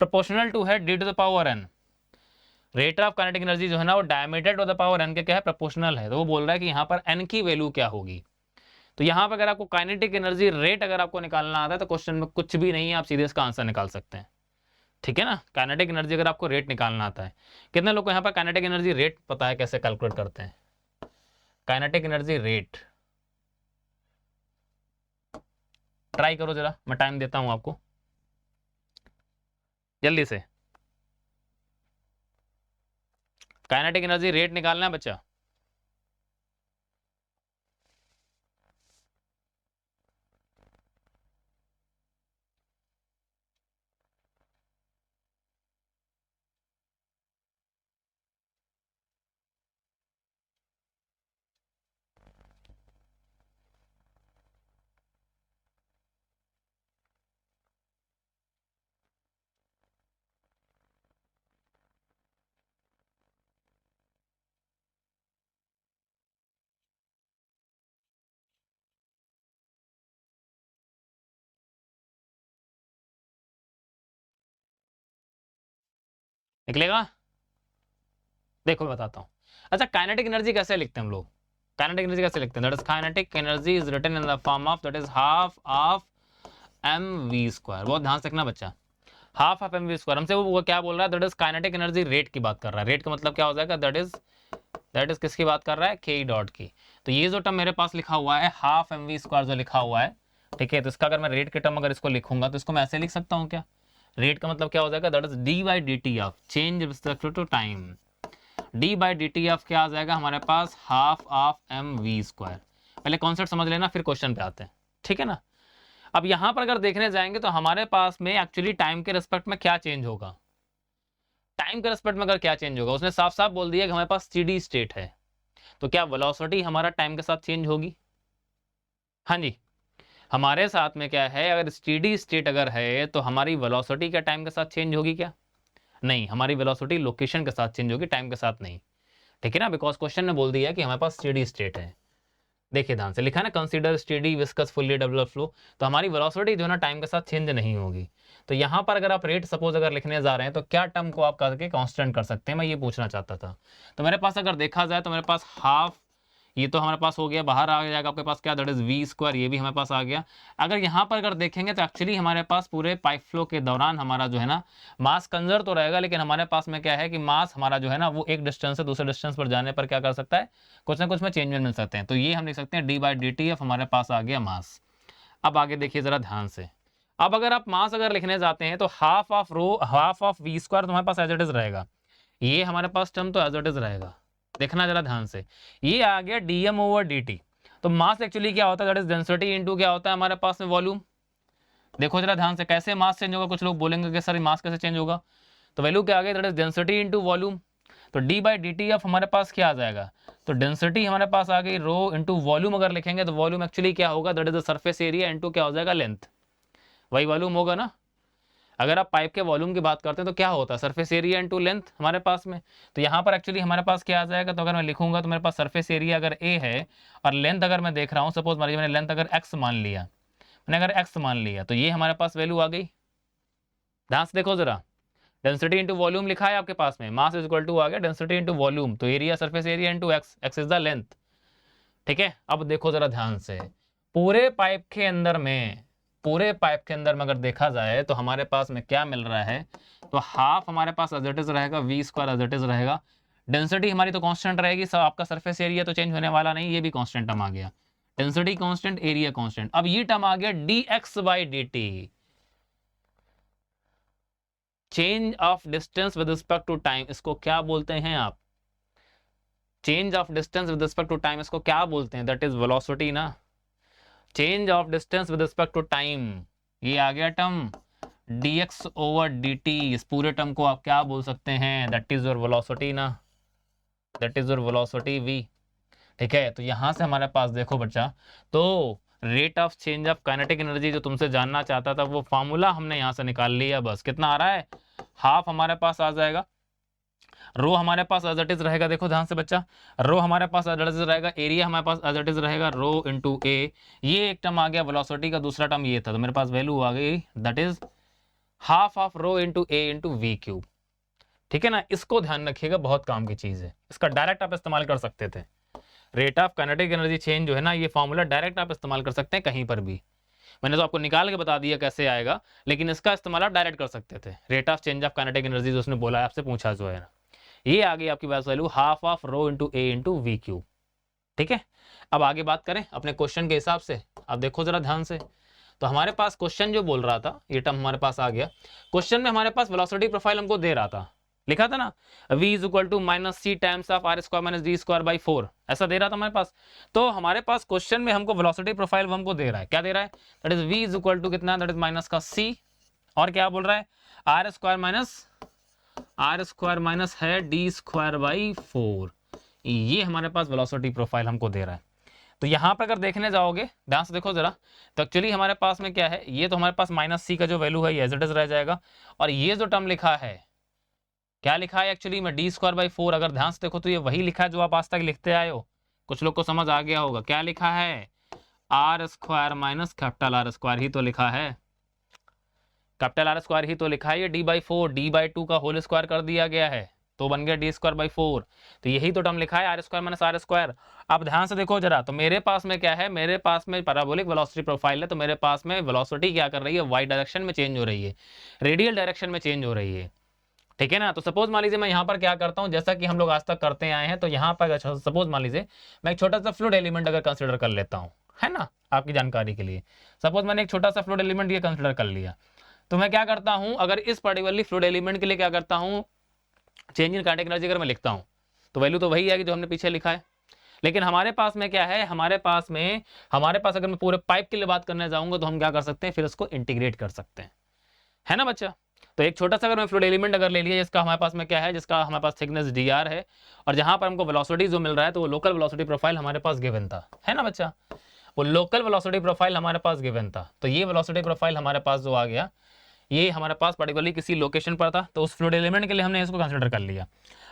proportional to है D to the power N. Rate of kinetic energy जो है ना वो diameter to the power N के क्या है, प्रोपोर्शनल है। तो वो बोल रहा है कि यहाँ पर एन की वैल्यू क्या होगी। तो यहाँ पर अगर आपको काइनेटिक एनर्जी रेट अगर आपको निकालना आता है तो क्वेश्चन में कुछ भी नहीं है, आप सीधे इसका आंसर निकाल सकते हैं, ठीक है ना। काइनेटिक एनर्जी अगर आपको रेट निकालना आता है, कितने लोग को यहाँ पर काइनेटिक एनर्जी रेट पता है कैसे कैलकुलेट करते हैं, काइनेटिक एनर्जी रेट ट्राई करो जरा, मैं टाइम देता हूं आपको जल्दी से। काइनेटिक एनर्जी रेट निकालना है बच्चा, निकलेगा। देखो मैं बताता हूँ। अच्छा काइनेटिक एनर्जी कैसे लिखते हैं हम लोग, काइनेटिक एनर्जी कैसे लिखते हैं, that is kinetic energy is written in the form of that is half of mv²। बहुत ध्यान से रखना बच्चा, हाफ ऑफ mv²। हमसे वो क्या बोल रहा है, that is kinetic energy rate की बात कर रहा है। रेट का मतलब क्या हो जाएगा, दैट इज किसकी बात कर रहा है, के डॉट की। तो ये जो टर्म मेरे पास लिखा हुआ है हाफ mv² जो लिखा हुआ है, ठीक है, तो इसका अगर मैं रेट के टर्म अगर इसको लिखूंगा तो इसको मैं ऐसे लिख सकता हूँ क्या, रेट का मतलब क्या हो जाएगा, that is d/dt of change respect to time. d/dt of क्या आ जाएगा हमारे पास, हाफ ऑफ mv²। पहले कॉन्सेप्ट समझ लेना फिर क्वेश्चन पे आते हैं, ठीक है ना। अब यहां पर अगर देखने जाएंगे तो हमारे पास में एक्चुअली टाइम के रिस्पेक्ट में क्या चेंज होगा, टाइम के रिस्पेक्ट में अगर क्या चेंज होगा, उसने साफ साफ बोल दिया कि हमारे पास स्टेडी स्टेट है, तो क्या वेलोसिटी हमारा टाइम के साथ चेंज होगी। हाँ जी, हमारे साथ में क्या है, अगर स्टेडी स्टेट अगर है तो हमारी वेलोसिटी क्या टाइम के साथ चेंज होगी क्या, नहीं, हमारी वेलोसिटी लोकेशन के साथ चेंज होगी, टाइम के साथ नहीं, ठीक है ना। बिकॉज क्वेश्चन ने बोल दिया कि हमारे पास स्टेडी स्टेट है। देखिए ध्यान से लिखा है ना, consider steady viscous fully developed flow, तो हमारी वेलोसिटी जो है ना टाइम के साथ चेंज नहीं होगी। तो यहाँ पर अगर आप रेट सपोज अगर लिखने जा रहे हैं तो क्या टर्म को आप करके कांस्टेंट कर सकते हैं, मैं ये पूछना चाहता था। तो मेरे पास अगर देखा जाए तो मेरे पास हाफ ये तो हमारे पास हो गया, बाहर आ जाएगा आपके पास क्या, दैट इज वी स्क्वायर, ये भी हमारे पास आ गया। अगर यहाँ पर अगर देखेंगे तो एक्चुअली हमारे पास पूरे पाइप फ्लो के दौरान हमारा जो है ना मास कंजर्व तो रहेगा, लेकिन हमारे पास में क्या है कि मास हमारा जो है ना वो एक डिस्टेंस से दूसरे डिस्टेंस पर जाने पर क्या कर सकता है, कुछ ना कुछ में चेंज मिल सकते हैं। तो ये हम लिख सकते हैं d/dt हमारे पास आ गया मास। अब आगे देखिए जरा ध्यान से, अब अगर आप मास अगर लिखने जाते हैं तो half of rho half of v square तुम्हारे पास एज इट इज रहेगा, ये हमारे पास टर्म तो एज इट इज रहेगा। देखना जरा ध्यान से, ये आ गया dm/dt। तो मास एक्चुअली क्या होता है, दैट इज डेंसिटी इनटू क्या होता है हमारे पास में वॉल्यूम। देखो जरा ध्यान से कैसे मास चेंज होगा, कुछ लोग बोलेंगे कि सर मास कैसे चेंज होगा, तो वैल्यू क्या आ गई, that is density into volume. तो d/dt ऑफ हमारे पास क्या आ जाएगा, तो डेंसिटी हमारे पास आ गई रो इनटू वॉल्यूम। अगर लिखेंगे तो वॉल्यूम एक्चुअली क्या होगा, that is the surface area into क्या हो जाएगा, लेंथ, वही वॉल्यूम होगा ना। अगर आप पाइप के वॉल्यूम की बात करते हैं तो क्या होता है, सरफेस एरिया इनटू लेंथ हमारे पास में। तो यहाँ पर एक्चुअली हमारे पास क्या आ जाएगा, तो अगर मैं लिखूंगा तो मेरे पास सरफेस एरिया अगर a है और लेंथ अगर मैं देख रहा हूँ, सपोज मान लीजिए मैंने लेंथ अगर x मान लिया, मैंने अगर x मान लिया, तो ये हमारे पास वैल्यू आ गई। ध्यान से देखो जरा, डेंसिटी इंटू वॉल्यूम लिखा है आपके पास में, मास इज इक्वल टू आ गया डेंसिटी इंटू वॉल्यूम, तो area surface area into x, x is the length. ठीक है, अब देखो जरा ध्यान से, पूरे पाइप के अंदर में, पूरे पाइप के अंदर में अगर देखा जाए तो हमारे पास में क्या मिल रहा है, तो हाफ हमारे पास एज इट इज रहेगा, v square as it is रहेगा। डेंसिटी हमारी तो कांस्टेंट रहेगी, सब आपका सरफेस एरिया तो चेंज होने वाला नहीं, ये भी कांस्टेंट टर्म आ गया, डेंसिटी कांस्टेंट एरिया कांस्टेंट। अब ये टर्म आ गया dx/dt, change of distance with respect to time, इसको क्या बोलते हैं आप, change of distance with respect to time इसको क्या बोलते हैं, दैट इज वेलोसिटी ना, change of distance with respect to time. ये आ गया टर्म dx/dt, इस पूरे टर्म को आप क्या बोल सकते हैं, दैट इज योर वेलोसिटी ना, that is your velocity v। ठीक है, तो यहां से हमारे पास देखो बच्चा, तो rate of change of kinetic energy जो तुमसे जानना चाहता था वो फार्मूला हमने यहां से निकाल लिया, बस कितना आ रहा है, हाफ हमारे पास आ जाएगा, रो हमारे पास एज इट इज रहेगा, देखो ध्यान से बच्चा, रो हमारे पास एज इट इज रहेगा, एरिया हमारे पास एज इट इज रहेगा, रो इनटू ए, ये एक टर्म आ गया वेलोसिटी का, दूसरा टर्म ये था, तो मेरे पास वैल्यू आ गई that is half of rho into A into v cube. ठीक है ना, इसको ध्यान रखिएगा, बहुत काम की चीज है, इसका डायरेक्ट आप इस्तेमाल कर सकते थे। Rate of kinetic energy change जो है ना, ये फॉर्मूला डायरेक्ट आप इस्तेमाल कर सकते हैं कहीं पर भी, मैंने तो आपको निकाल के बता दिया कैसे आएगा, लेकिन इसका इस्तेमाल आप डायरेक्ट कर सकते थे। Rate of change of kinetic energy जो उसने बोला है आपसे पूछा जो है ना, ये आ गई आपकी बात value half of rho into A into v cube. ठीक है, अब आगे बात करें अपने क्वेश्चन के हिसाब से। अब देखो जरा ध्यान से, तो हमारे पास क्वेश्चन जो बोल रहा था, ये टर्म हमारे पास आ गया, क्वेश्चन में हमारे पास वेलोसिटी प्रोफाइल हमको दे रहा था, लिखा था ना v is equal to minus C times of R square minus D square by 4, ऐसा दे रहा था हमारे पास। तो हमारे पास क्वेश्चन में हमको वेलोसिटी प्रोफाइल हमको दे रहा है, क्या दे रहा है, that is v is equal to कितना, दैट इज माइनस का c, और क्या बोल रहा है, आर स्क्वायर माइनस है डी स्क्वायर बाई 4, ये हमारे पास वेलोसिटी प्रोफाइल हमको दे रहा है। तो यहाँ पर अगर देखने जाओगे ध्यान से देखो जरा, तो एक्चुअली हमारे पास में क्या है, ये तो हमारे पास माइनस सी का जो वैल्यू है ये एज इट इज रह जाएगा, और ये जो टर्म लिखा है, क्या लिखा है एक्चुअली में डी स्क्वायर बाई 4, अगर ध्यान से देखो तो ये वही लिखा है जो आप आज तक लिखते आए हो, कुछ लोग को समझ आ गया होगा, क्या लिखा है, R square minus capital R square ही तो लिखा है, कैपिटल आर स्क्वायर ही तो लिखा है, ये d/4 d/2 का होल स्क्वायर कर दिया गया है, तो बन गया डी स्क्वायर बाई 4, तो यही तो टर्म लिखा है R square minus R square. अब ध्यान से देखो जरा, तो मेरे पास में क्या है, मेरे पास में पैराबोलिक वेलोसिटी प्रोफाइल है, तो मेरे पास में वेलोसिटी क्या कर रही है, वाई डायरेक्शन में चेंज हो रही है, रेडियल डायरेक्शन में चेंज हो रही है। ठीक है ना, तो सपोज मान लीजिए मैं यहाँ पर क्या करता हूँ, जैसा कि हम लोग आज तक करते आए हैं, तो यहाँ पर सपोज मान लीजिए मैं एक छोटा सा फ्लूइड एलिमेंट अगर कंसिडर कर लेता हूँ, है ना, आपकी जानकारी के लिए, सपोज मैंने एक छोटा सा फ्लूइड एलिमेंट ये कंसिडर कर लिया, तो मैं क्या करता हूं, अगर इस पर्टिकुलरली फ्लूइड एलिमेंट के लिए क्या करता हूं, चेंज इन काइनेटिक एनर्जी अगर मैं लिखता हूं तो वैल्यू तो वही आएगी जो हमने पीछे लिखा है, लेकिन हमारे पास में क्या है, हमारे पास अगर मैं पूरे पाइप के लिए बात करने जाऊंगा तो हम क्या कर सकते हैं, फिर उसको इंटीग्रेट कर सकते हैं, है ना बच्चा। तो एक छोटा सा अगर मैं फ्लूइड एलिमेंट अगर ले लिया जिसका हमारे पास में क्या है, जिसका हमारे पास थिकनेस dr है, और जहां पर हमको वेलोसिटी जो मिल रहा है तो वो लोकल वेलोसिटी प्रोफाइल हमारे पास गिवन था, है ना बच्चा, वो लोकल वेलोसिटी प्रोफाइल हमारे पास गिवन था, तो ये वेलोसिटी प्रोफाइल हमारे पास जो आ गया, ये हमारे पास पर्टिकुलरली किसी लोकेशन पर था, तो उस फ्लूइड एलिमेंट के लिए हमने इसको कंसीडर कर लिया।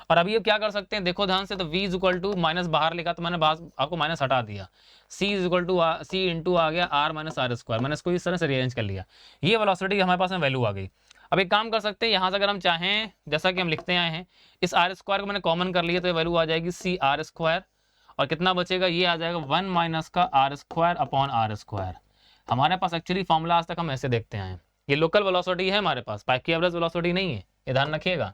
और अभी ये क्या कर सकते हैं, देखो ध्यान से, तो v is equal to minus बाहर लिखा तो मैंने आपको माइनस हटा दिया, c is equal to c into आ गया r माइनस आर स्क्वायर, मैंने इसको इस तरह से रिअरेंज कर लिया, ये वेलोसिटी हमारे पास में वैल्यू आ गई। अब एक काम कर सकते हैं, यहाँ से अगर हम चाहें, जैसा कि हम लिखते आए हैं, इस आर स्क्वायर को मैंने कॉमन कर लिया तो ये वैल्यू आ जाएगी सी आर स्क्वायर, और कितना बचेगा, ये आ जाएगा 1 माइनस का R square upon R square. हमारे पास एक्चुअली फॉर्मूला आज तक हम ऐसे देखते हैं, ये लोकल वेलोसिटी है हमारे पास, पाइप की एवरेज वेलोसिटी नहीं है, ये ध्यान रखिएगा।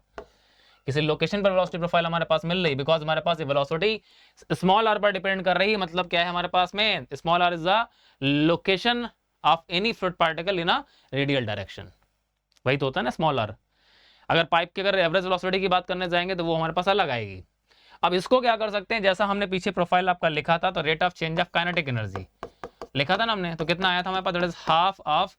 किसी लोकेशन पर वेलोसिटी प्रोफाइल हमारे पास मिल रही, बिकॉज हमारे पास ये वेलोसिटी स्मॉल आर पर डिपेंड कर रही है। मतलब क्या है हमारे पास में, small R is the location of any fluid particle in a radial direction, वही तो होता है ना स्मॉल आर। अगर पाइप की अगर एवरेज वेलोसिटी की बात करने जाएंगे तो वो हमारे पास अलग आएगी। अब इसको क्या कर सकते हैं, जैसा हमने पीछे प्रोफाइल आपका लिखा था, तो rate of change of kinetic energy लिखा था ना हमने, तो कितना आया था हमारे पास, that is half of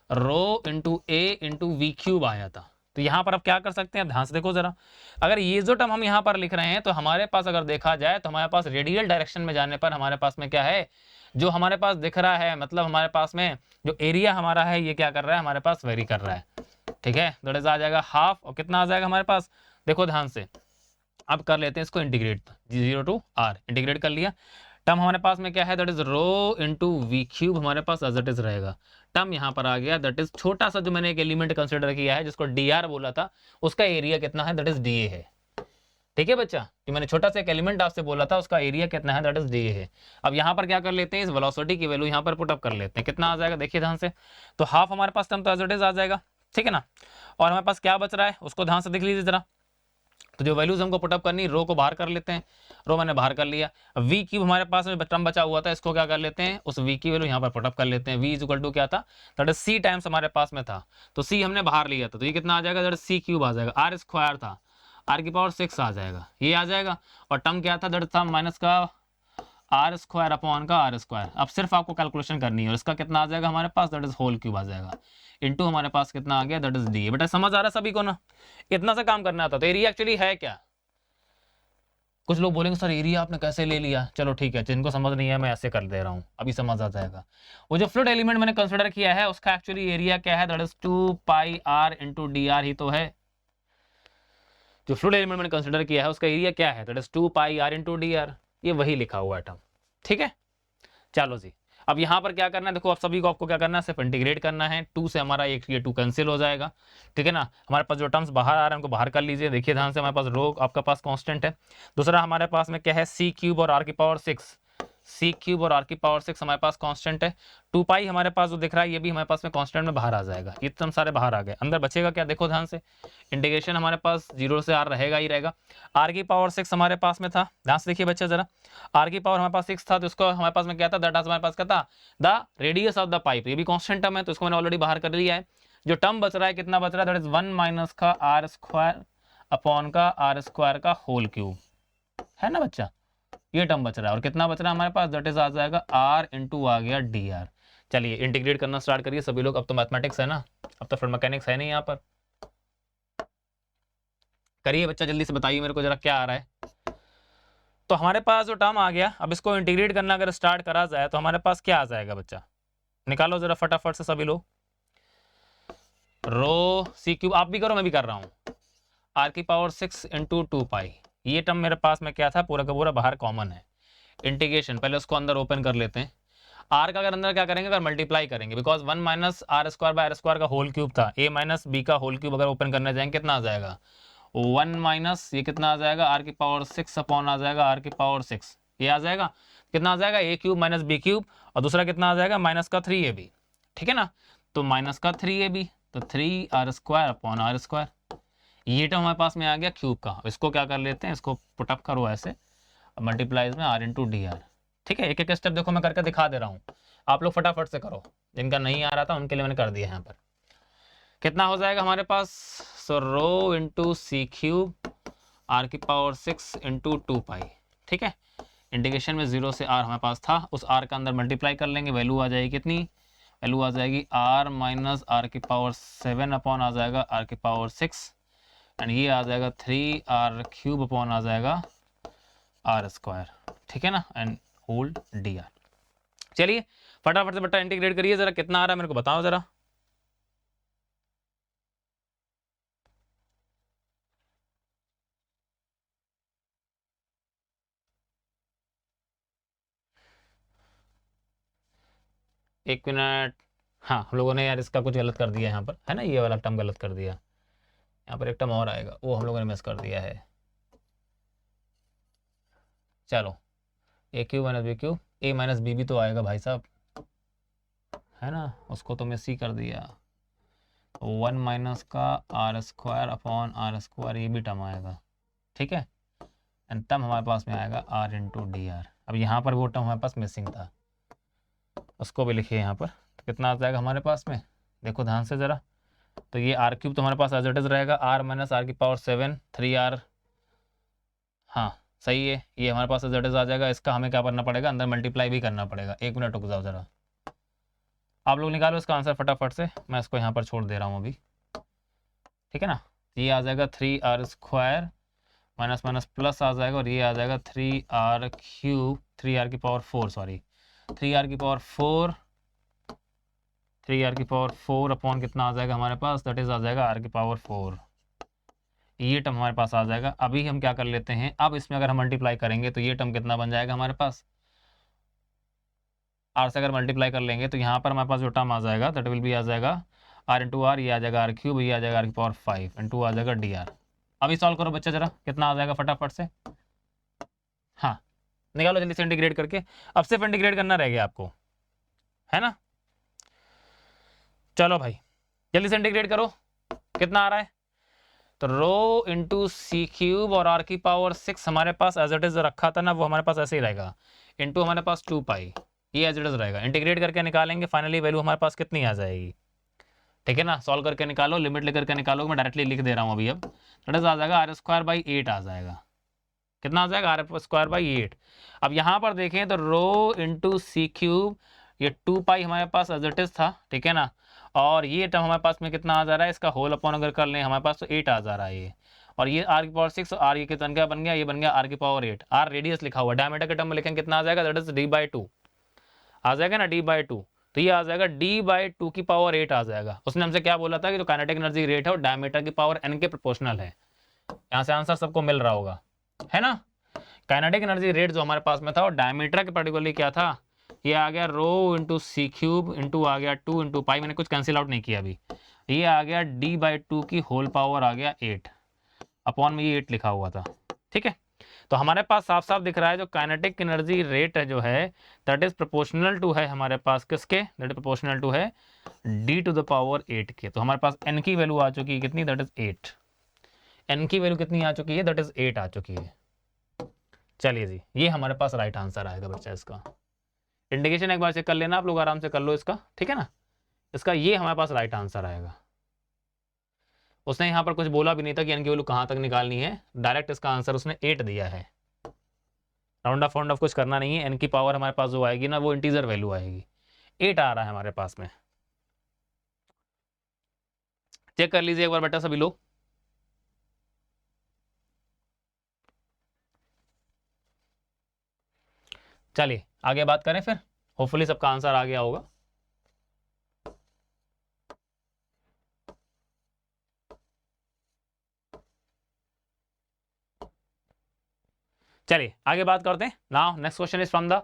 rho into A into V cube आया था। तो यहाँ पर अब क्या कर सकते हैं, ध्यान से देखो जरा, अगर ये जो टर्म हम यहाँ पर लिख रहे हैं, तो हमारे पास अगर देखा जाए तो हमारे पास रेडियल डायरेक्शन में जाने पर हमारे पास में क्या है, जो हमारे पास दिख रहा है, मतलब हमारे पास में जो एरिया हमारा है ये क्या कर रहा है, हमारे पास वेरी कर रहा है। ठीक है, दैट इज आ जाएगा हाफ, और कितना आ जाएगा हमारे पास, देखो ध्यान से, अब कर लेते हैं इसको इंटीग्रेट, 0 टू आर इंटीग्रेट कर लिया। टर्म हमारे पास में क्या है, that is rho into V cube हमारे पास एज इट इज रहेगा। टर्म यहाँ पर आ गया, दैट इज छोटा सा जो मैंने एक एलिमेंट कंसिडर किया है जिसको डी आर बोला था, उसका एरिया कितना है, दैट इज डी ए है। ठीक है बच्चा, जो मैंने छोटा सा एक एलिमेंट आपसे बोला था उसका एरिया कितना है, दैट इज डी ए है। अब यहाँ पर क्या कर लेते हैं, इस वेलोसिटी की वैल्यू यहाँ पर पुट अप कर लेते हैं, कितना आ जाएगा देखिए ध्यान से, तो हाफ हमारे पास टर्म तो एज इट इज आ जाएगा। ठीक है ना, और हमारे पास क्या बच रहा है उसको ध्यान से देख लीजिए जरा। तो जो वैल्यूज हमको पुटअप करनी, रो को बाहर कर लेते हैं, रो मैंने बाहर कर लिया। वी क्यूब हमारे पास में टर्म बचा हुआ था, इसको क्या कर लेते हैं, उस वी की वैल्यू यहाँ पर पुटअप कर लेते हैं। वी इज इक्वल टू क्या था, दैट इज सी टाइम्स हमारे पास में था, तो सी हमने बाहर लिया था, तो ये कितना आ जाएगा, दैट इज सी क्यूब आ जाएगा। आर स्क्वायर था, आर की पावर 6 आ जाएगा, ये आ जाएगा। और टर्म क्या था, दैट था माइनस का आर स्क्वायर अपॉन का आर स्क्वायर। अब सिर्फ आपको कैलकुलेशन करनी है, और इसका कितना आ जाएगा हमारे पास, दैट इज होल क्यूब आ जाएगा, इनटू हमारे पास कितना आ गया, दैट इज डी। बेटा समझ आ रहा है सभी को ना, इतना सा काम करना था। तो एरिया एक्चुअली है क्या, कुछ लोग बोलेंगे सर एरिया आपने कैसे ले लिया, चलो ठीक है, जिनको समझ नहीं है मैं ऐसे कर दे रहा हूँ, अभी समझ आ जाएगा। वो जो फ्लूइड एलिमेंट मैंने कंसीडर किया है उसका एक्चुअली एरिया क्या है, that is 2 pi R into D R ही तो है। जो फ्लूइड एलिमेंट मैंने कंसीडर किया है उसका एरिया क्या है, that is 2 pi R into D R, ये वही लिखा हुआ है टर्म। ठीक है, चलो जी, अब यहाँ पर क्या करना है, देखो आप सभी को आपको क्या करना है, सिर्फ इंटीग्रेट करना है। 2 से हमारा एक ये 2 कैंसिल हो जाएगा। ठीक है ना, हमारे पास जो टर्म्स बाहर आ रहे हैं उनको बाहर कर लीजिए। देखिए ध्यान से, हमारे पास रो आपका पास कांस्टेंट है। दूसरा हमारे पास में क्या है, सी क्यूब और आर की पावर 6, सी क्यूब और आर की पावर 6 हमारे पास कांस्टेंट है। 2 पाई हमारे पास जो दिख रहा है ये भी हमारे पास में कांस्टेंट में बाहर आ जाएगा। ये टर्म सारे बाहर आ गए, अंदर बचेगा क्या, देखो ध्यान से, इंटीग्रेशन हमारे पास 0 से आर रहेगा ही रहेगा। आर की पावर 6 हमारे पास में था, ध्यान से देखिए बच्चे जरा, आर की पावर हमारे पास 6 था, तो इसको हमारे पास में क्या था, दैट हमारे पास क्या था, the radius of the pipe, ये भी कांस्टेंट टर्म है, तो इसको मैंने ऑलरेडी बाहर कर लिया है। जो टर्म बच रहा है, कितना बच रहा है, दैट इज 1 माइनस का आर स्क्वायर अपॉन का आर स्क्वायर का होल क्यूब, है ना बच्चा, ये टर्म बच रहा है। और कितना बच रहा है हमारे पास, दैट इज आ जाएगा आर इंटू आ गया डी आर। चलिए इंटीग्रेट करना स्टार्ट करिए सभी लोग, अब तो मैथमेटिक्स है ना, अब तो फ्लूइड मैकेनिक्स है नहीं यहाँ पर। करिए बच्चा, जल्दी से बताइए मेरे को जरा क्या आ रहा है। तो हमारे पास जो टर्म आ गया, अब इसको इंटीग्रेट करना अगर स्टार्ट करा जाए तो हमारे पास क्या आ जाएगा बच्चा, निकालो जरा फटाफट से सभी लोग। रो सी क्यूब, आप भी करो मैं भी कर रहा हूँ, आर की पावर 6 इंटू 2 पाई, ये टर्म मेरे पास में क्या था, पूरा का पूरा बाहर कॉमन है। इंटीग्रेशन, पहले उसको अंदर ओपन कर लेते हैं। आर का अगर अंदर क्या करेंगे, अगर मल्टीप्लाई करेंगे, because 1 minus R square by R square का होल क्यूब था, ए माइनस बी का होल क्यूब अगर ओपन करने जाएंगे कितना आ जाएगा, 1 माइनस ये कितना आ जाएगा, आर की पावर 6 अपॉन आ जाएगा आर की पावर 6, ये आ जाएगा, कितना आ जाएगा, ए क्यूब माइनस बी क्यूब, और दूसरा कितना आ जाएगा, माइनस का 3ab। ठीक है ना, तो माइनस का 3ab, तो 3 R square upon R square, ये टर्म हमारे पास में आ गया क्यूब का। इसको क्या कर लेते हैं, इसको पुटअप करो ऐसे, मल्टीप्लाइज में आर इंटू डी आर। ठीक है, एक एक स्टेप देखो मैं करके दिखा दे रहा हूँ, आप लोग फटाफट से करो, जिनका नहीं आ रहा था उनके लिए मैंने कर दिया यहाँ पर। कितना हो जाएगा हमारे पास, सो rho into C cube are की पावर 6 इंटू 2 पाई। ठीक है, इंटीग्रेशन में 0 से आर हमारे पास था, उस आर का अंदर मल्टीप्लाई कर लेंगे, वैल्यू आ जाएगी कितनी, वैल्यू आ जाएगी आर माइनस आर की पावर 7 अपॉन आ जाएगा आर की पावर 6, एंड ये आ जाएगा 3 आर क्यूब अपॉन आ जाएगा आर स्क्वायर। ठीक है ना, एंड होल डी आर। चलिए फटाफट से बेटा इंटीग्रेट करिए जरा, कितना आ रहा है मेरे को बताओ जरा। एक मिनट, हाँ हम लोगों ने यार इसका कुछ गलत कर दिया यहाँ पर, है ना, ये वाला टर्म गलत कर दिया, यहाँ पर एक टर्म और आएगा वो हम लोगों ने मिस कर दिया है। चलो ए क्यूब माइनस बी क्यूब, ए माइनस बी भी तो आएगा भाई साहब, है ना, उसको तो मैं सी कर दिया। 1 माइनस का R square upon R square, ये भी टर्म आएगा, ठीक है। एंड तब हमारे पास में आएगा आर इंटू डी आर। अब यहाँ पर वो टर्म हमारे पास मिसिंग था, उसको भी लिखिए यहाँ पर। तो कितना आ जाएगा हमारे पास में, देखो ध्यान से ज़रा। तो ये आर क्यूब तो हमारे पास एज इट इज़ रहेगा, आर माइनस आर की पावर 7 3 आर, हाँ सही है, ये हमारे पास एज इट इज़ आ जाएगा। इसका हमें क्या करना पड़ेगा, अंदर मल्टीप्लाई भी करना पड़ेगा। 1 मिनट रुक जाओ ज़रा, आप लोग निकालो इसका आंसर फटाफट से, मैं इसको यहाँ पर छोड़ दे रहा हूँ अभी, ठीक है ना। ये आ जाएगा 3 R square minus minus plus आ जाएगा, और ये आ जाएगा 3 आर क्यूब, 3 आर की पावर 4, सॉरी 3 आर की पावर 4, 3 आर की पावर 4 अपॉन कितना आ जाएगा हमारे पास, दैट इज़ आ जाएगा आर की पावर 4। ये टर्म हमारे पास आ जाएगा। अभी हम क्या कर लेते हैं, अब इसमें अगर हम मल्टीप्लाई करेंगे तो ये टर्म कितना बन जाएगा हमारे पास, आर से अगर मल्टीप्लाई कर लेंगे तो यहाँ पर हमारे पास जो टर्म आ जाएगा दैट विल भी आ जाएगा आर इंटू आर, ये आ जाएगा आर क्यूब, ये आ जाएगा आर की पावर 5 इंटू आ जाएगा डी आर। अभी सॉल्व करो बच्चा जरा, कितना आ जाएगा फटाफट से, हाँ निकालो जल्दी से इंटीग्रेट करके। अब सिर्फ इंटीग्रेट करना रह गया आपको, है ना। चलो भाई जल्दी से इंटीग्रेट करो, कितना आ रहा है, तो रो इंटू सी क्यूब और आर की पावर 6 हमारे पास एज इट इज रखा था ना, वो हमारे पास ऐसे ही रहेगा, इंटू हमारे पास 2 पाई, ये एज इट इज रहेगा। इंटीग्रेट करके निकालेंगे, फाइनली वैल्यू हमारे पास कितनी आ जाएगी, ठीक है ना। सॉल्व करके निकालो, लिमिट लेकर के निकालो, मैं डायरेक्टली लिख दे रहा हूँ अभी। अब दैट इज आ जाएगा आर स्क्वायर बाई 8 आ जाएगा, कितना आ जाएगा, आर स्क्वायर बाई 8। अब यहाँ पर देखें तो रो इंटू सी क्यूब, ये 2 पाई हमारे पास एज इट इज था, ठीक है ना, और ये टर्म हमारे पास में कितना आ जा रहा है, इसका होल अपॉन अगर कर लें हमारे पास तो 8 आ जा रहा है ये, और ये आर की पावर 6, आर ये कितना क्या बन गया, ये बन गया आर की पावर 8। आर रेडियस लिखा हुआ, डायमीटर के टर्म में लिखेंगे कितना आ जाएगा, दैट इज डी बाई 2 आ जाएगा ना, डी बाई 2। तो ये आ जाएगा डी बाई 2 की पावर 8 आ जाएगा। उसने हमसे क्या बोला था कि जो काइनेटिक एनर्जी रेट है वो डायमीटर की पावर एन के प्रोपोर्शनल है। यहाँ से आंसर सबको मिल रहा होगा, है ना। काइनेटिक एनर्जी रेट जो हमारे पास में था वो डायमीटर के पर्टिकुलरली क्या था, ये आ गया रो इंटू सी क्यूब इंटू आ गया 2 इंटू पाई, मैंने कुछ कैंसिल आउट नहीं किया अभी, ये आ गया डी बाई 2 की होल पावर आ गया 8 अपॉन में ये 8 लिखा हुआ था, ठीक है। तो हमारे पास साफ साफ दिख रहा है जो काइनेटिक एनर्जी रेट है जो है दैट इज प्रोपोर्शनल टू है हमारे पास किसके, दैट इज प्रोपोर्शनल टू है डी टू द पावर 8 के। तो हमारे पास एन की वैल्यू आ चुकी है कितनी, दैट इज 8, एन की वैल्यू कितनी आ चुकी है, दैट इज 8 आ चुकी है। चलिए जी, ये हमारे पास राइट आंसर आएगा बच्चा। इसका इंडिकेशन एक बार चेक कर लेना आप लोग, आराम से कर लो इसका, ठीक है ना। इसका ये हमारे पास राइट आंसर आएगा। उसने यहाँ पर कुछ बोला भी नहीं था कि एन की वैल्यू कहाँ तक निकालनी है, डायरेक्ट इसका आंसर उसने 8 दिया है। राउंड ऑफ फाउंड ऑफ कुछ करना नहीं है, एन की पावर हमारे पास जो आएगी ना वो इंटीजर वैल्यू आएगी, 8 आ रहा है हमारे पास में। चेक कर लीजिए एक बार बेटा सभी लोग। चलिए आगे बात करें फिर, होपफुली सबका आंसर आ गया होगा। चलिए आगे बात करते हैं। Now next question is from the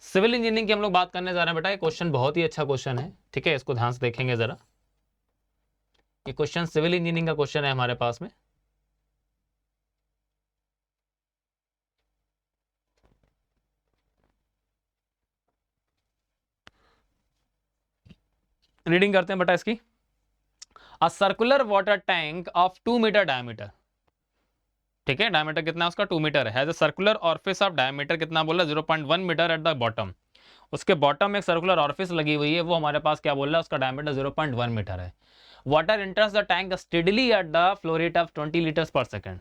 civil engineering की हम लोग बात करने जा रहे हैं बेटा। ये क्वेश्चन बहुत ही अच्छा क्वेश्चन है, ठीक है, इसको ध्यान से देखेंगे जरा। ये क्वेश्चन सिविल इंजीनियरिंग का क्वेश्चन है हमारे पास में। रीडिंग करते हैं बेटा इसकी। A circular water tank of 2 metre diameter, ठीक है, डायमीटर कितना है उसका 2 मीटर है, has a circular orifice of diameter कितना बोला 0.1 मीटर एट द बॉटम। उसके बॉटम में एक सर्कुलर ऑरिफिस लगी हुई है, वो हमारे पास क्या बोल रहा है, उसका डायमीटर 0.1 मीटर है। Water enters the tank steadily at the flow rate of 20 litres पर second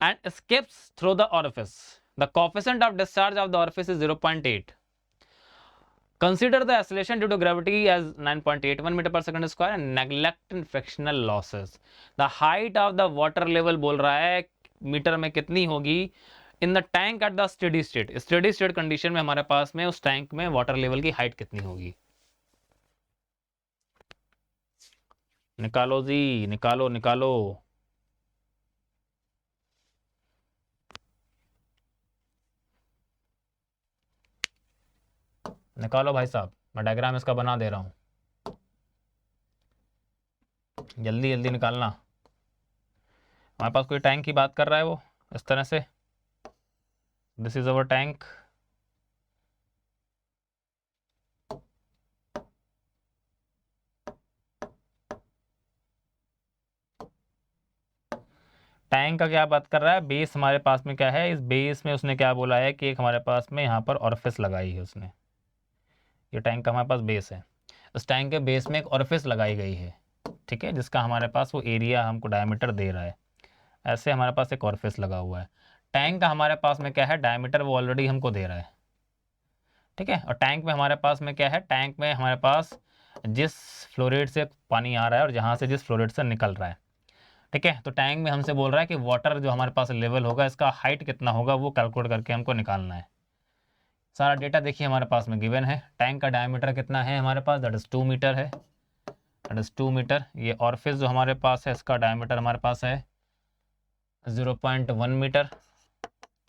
and escapes through the orifice. The coefficient of discharge of the orifice is 0.8. Consider the acceleration due to gravity as 9.81 meter per second square and neglect frictional losses. The height of the water level बोल रहा है metre में कितनी होगी in the tank at the steady state. Steady state condition में हमारे पास में उस टैंक में वाटर लेवल की हाइट कितनी होगी। निकालो जी, निकालो निकालो। निकालो भाई साहब, मैं डायग्राम इसका बना दे रहा हूं, जल्दी जल्दी निकालना। हमारे पास कोई टैंक की बात कर रहा है वो इस तरह से, this is our tank. Tank का क्या बात कर रहा है, बेस हमारे पास में क्या है, इस बेस में उसने क्या बोला है कि एक हमारे पास में यहाँ पर ऑरिफिस लगाई है उसने। ये टैंक का हमारे पास बेस है, उस टैंक के बेस में एक ऑरिफिस लगाई गई है, ठीक है, जिसका हमारे पास वो एरिया हमको डायमीटर दे रहा है। ऐसे हमारे पास एक ऑरिफिस लगा हुआ है। टैंक का हमारे पास में क्या है, डायमीटर वो ऑलरेडी हमको दे रहा है, ठीक है। और टैंक में हमारे पास में क्या है, टैंक में हमारे पास जिस फ्लोरेट से पानी आ रहा है और जहाँ से जिस फ्लोरेट से निकल रहा है, ठीक है। तो टैंक में हमसे बोल रहा है कि वाटर जो हमारे पास लेवल होगा, इसका हाइट कितना होगा, वो कैलकुलेट करके हमको निकालना है। सारा डेटा देखिए हमारे पास में गिवन है। टैंक का डायमीटर कितना है हमारे पास, दैट इज़ 2 मीटर है, दैट इज़ 2 मीटर। ये ऑरिफिस जो हमारे पास है, इसका डायमीटर हमारे पास है 0.1 मीटर,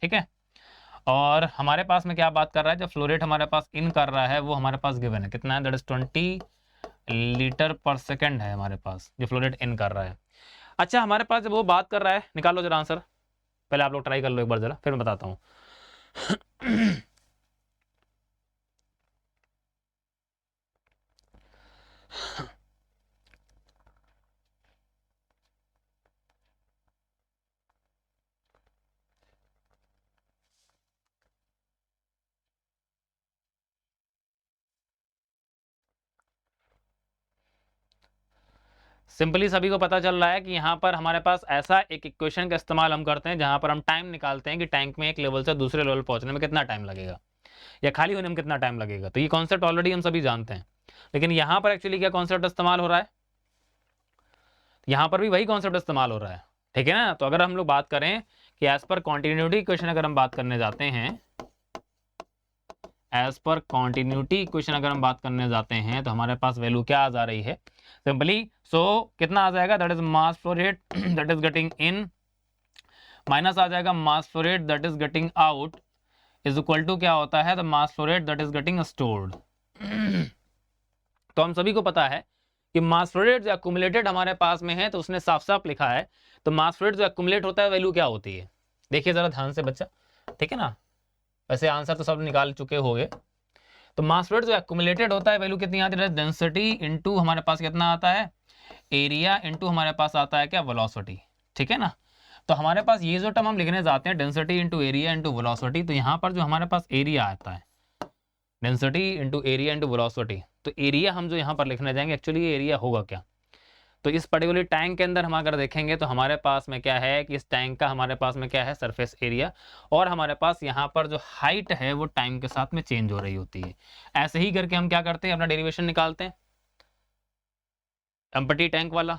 ठीक है। और हमारे पास में क्या बात कर रहा है, जो फ्लोरेट हमारे पास इन कर रहा है वो हमारे पास गिवन है, कितना है, that is 20 litre per second है हमारे पास जो फ्लोरेट इन कर रहा है। अच्छा, हमारे पास जब वो बात कर रहा है, निकालो जरा आंसर, पहले आप लोग ट्राई कर लो एक बार जरा, फिर मैं बताता हूँ। सिंपली सभी को पता चल रहा है कि यहाँ पर हमारे पास ऐसा एक इक्वेशन का इस्तेमाल हम करते हैं जहाँ पर हम टाइम निकालते हैं कि टैंक में एक लेवल से दूसरे लेवल पहुँचने में कितना टाइम लगेगा या खाली होने में कितना टाइम लगेगा। तो ये कॉन्सेप्ट ऑलरेडी हम सभी जानते हैं, लेकिन यहाँ पर एक्चुअली क्या कॉन्सेप्ट इस्तेमाल हो रहा है, यहाँ पर भी वही कॉन्सेप्ट इस्तेमाल हो रहा है, ठीक है ना। तो अगर हम लोग बात करें कि एज पर कॉन्टिन्यूटी इक्वेशन अगर हम बात करने जाते हैं, एज पर कॉन्टिन्यूटी इक्वेशन अगर हम बात करने जाते हैं तो हमारे पास वैल्यू क्या आ जा रही है सिंपली, सो कितना आ जाएगा, that is mass flow rate that is getting in, minus आ जाएगा mass flow rate that is getting out, is equal to क्या होता है, the mass flow rate that is getting stored. तो हम सभी को पता है कि मास फ्लो रेट जो एक्यूमुलेटेड हमारे पास में है, तो उसने साफ साफ लिखा है, तो मास फ्लो रेट जो एक्यूमुलेट होता है वैल्यू क्या होती है, देखिए जरा ध्यान से बच्चा, ठीक है ना। वैसे आंसर तो सब निकाल चुके होंगे। तो मास फ्लो रेट जो एक्यूमुलेटेड होता है वैल्यू कितनी आती है, डेंसिटी इनटू हमारे पास कितना आता है, एरिया इनटू हमारे पास आता है क्या, वेलोसिटी, ठीक है ना। तो हमारे पास ये जो टर्म हम लिखने जाते हैं, density into area into velocity, तो यहाँ पर जो हमारे पास एरिया आता है, density into area into velocity, तो एरिया हम जो यहाँ पर लिखने जाएंगे, एक्चुअली ये एरिया होगा क्या, तो इस पर्टिकुलर टैंक के अंदर हम अगर देखेंगे तो हमारे पास में क्या है कि इस टैंक का हमारे पास में क्या है, सरफेस एरिया, और हमारे पास यहाँ पर जो हाइट है वो टाइम के साथ में चेंज हो रही होती है। ऐसे ही करके हम क्या करते हैं, अपना डेरिवेशन निकालते हैं। एम्प्टी टैंक वाला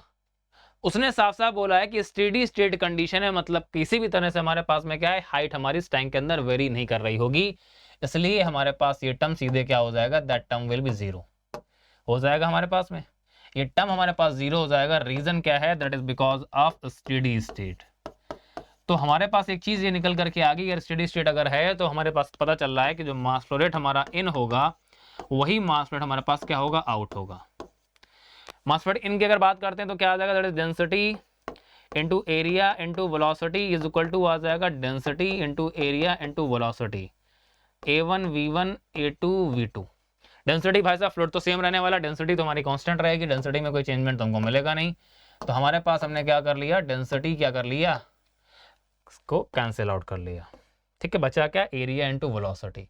उसने साफ साफ बोला है कि स्टेडी स्टेट कंडीशन है, मतलब किसी भी तरह से हमारे पास में क्या है, हाइट हमारी इस टैंक के अंदर वेरी नहीं कर रही होगी, इसलिए हमारे पास ये टर्म सीधे क्या हो जाएगा, that term will be zero हो जाएगा हमारे पास में, ये टर्म हमारे पास जीरो हो जाएगा। रीजन क्या है, that is because of steady state. तो हमारे पास एक चीज ये निकल करके आ गई, अगर स्टेडी स्टेट अगर है तो हमारे पास पता चल रहा है कि जो मास फ्लो रेट हमारा इन होगा वही मास फ्लो रेट हमारे पास क्या होगा, आउट होगा। मास फ्लो रेट इन की अगर बात करते हैं तो क्या आ जाएगा, that is density into area into velocity is equal to आ जाएगा density into area into velocity, a1 v1 a2 v2। Density भाई साहब फ्लोट तो सेम रहने वाला, डेंसिटी तो हमारी कांस्टेंट रहेगी, डेंसिटी में कोई चेंजमेंट तो हमको मिलेगा नहीं। तो हमारे पास हमने क्या कर लिया, डेंसिटी क्या कर लिया, इसको कैंसिल आउट कर लिया, ठीक है। बचा क्या, एरिया इनटू वेलोसिटी।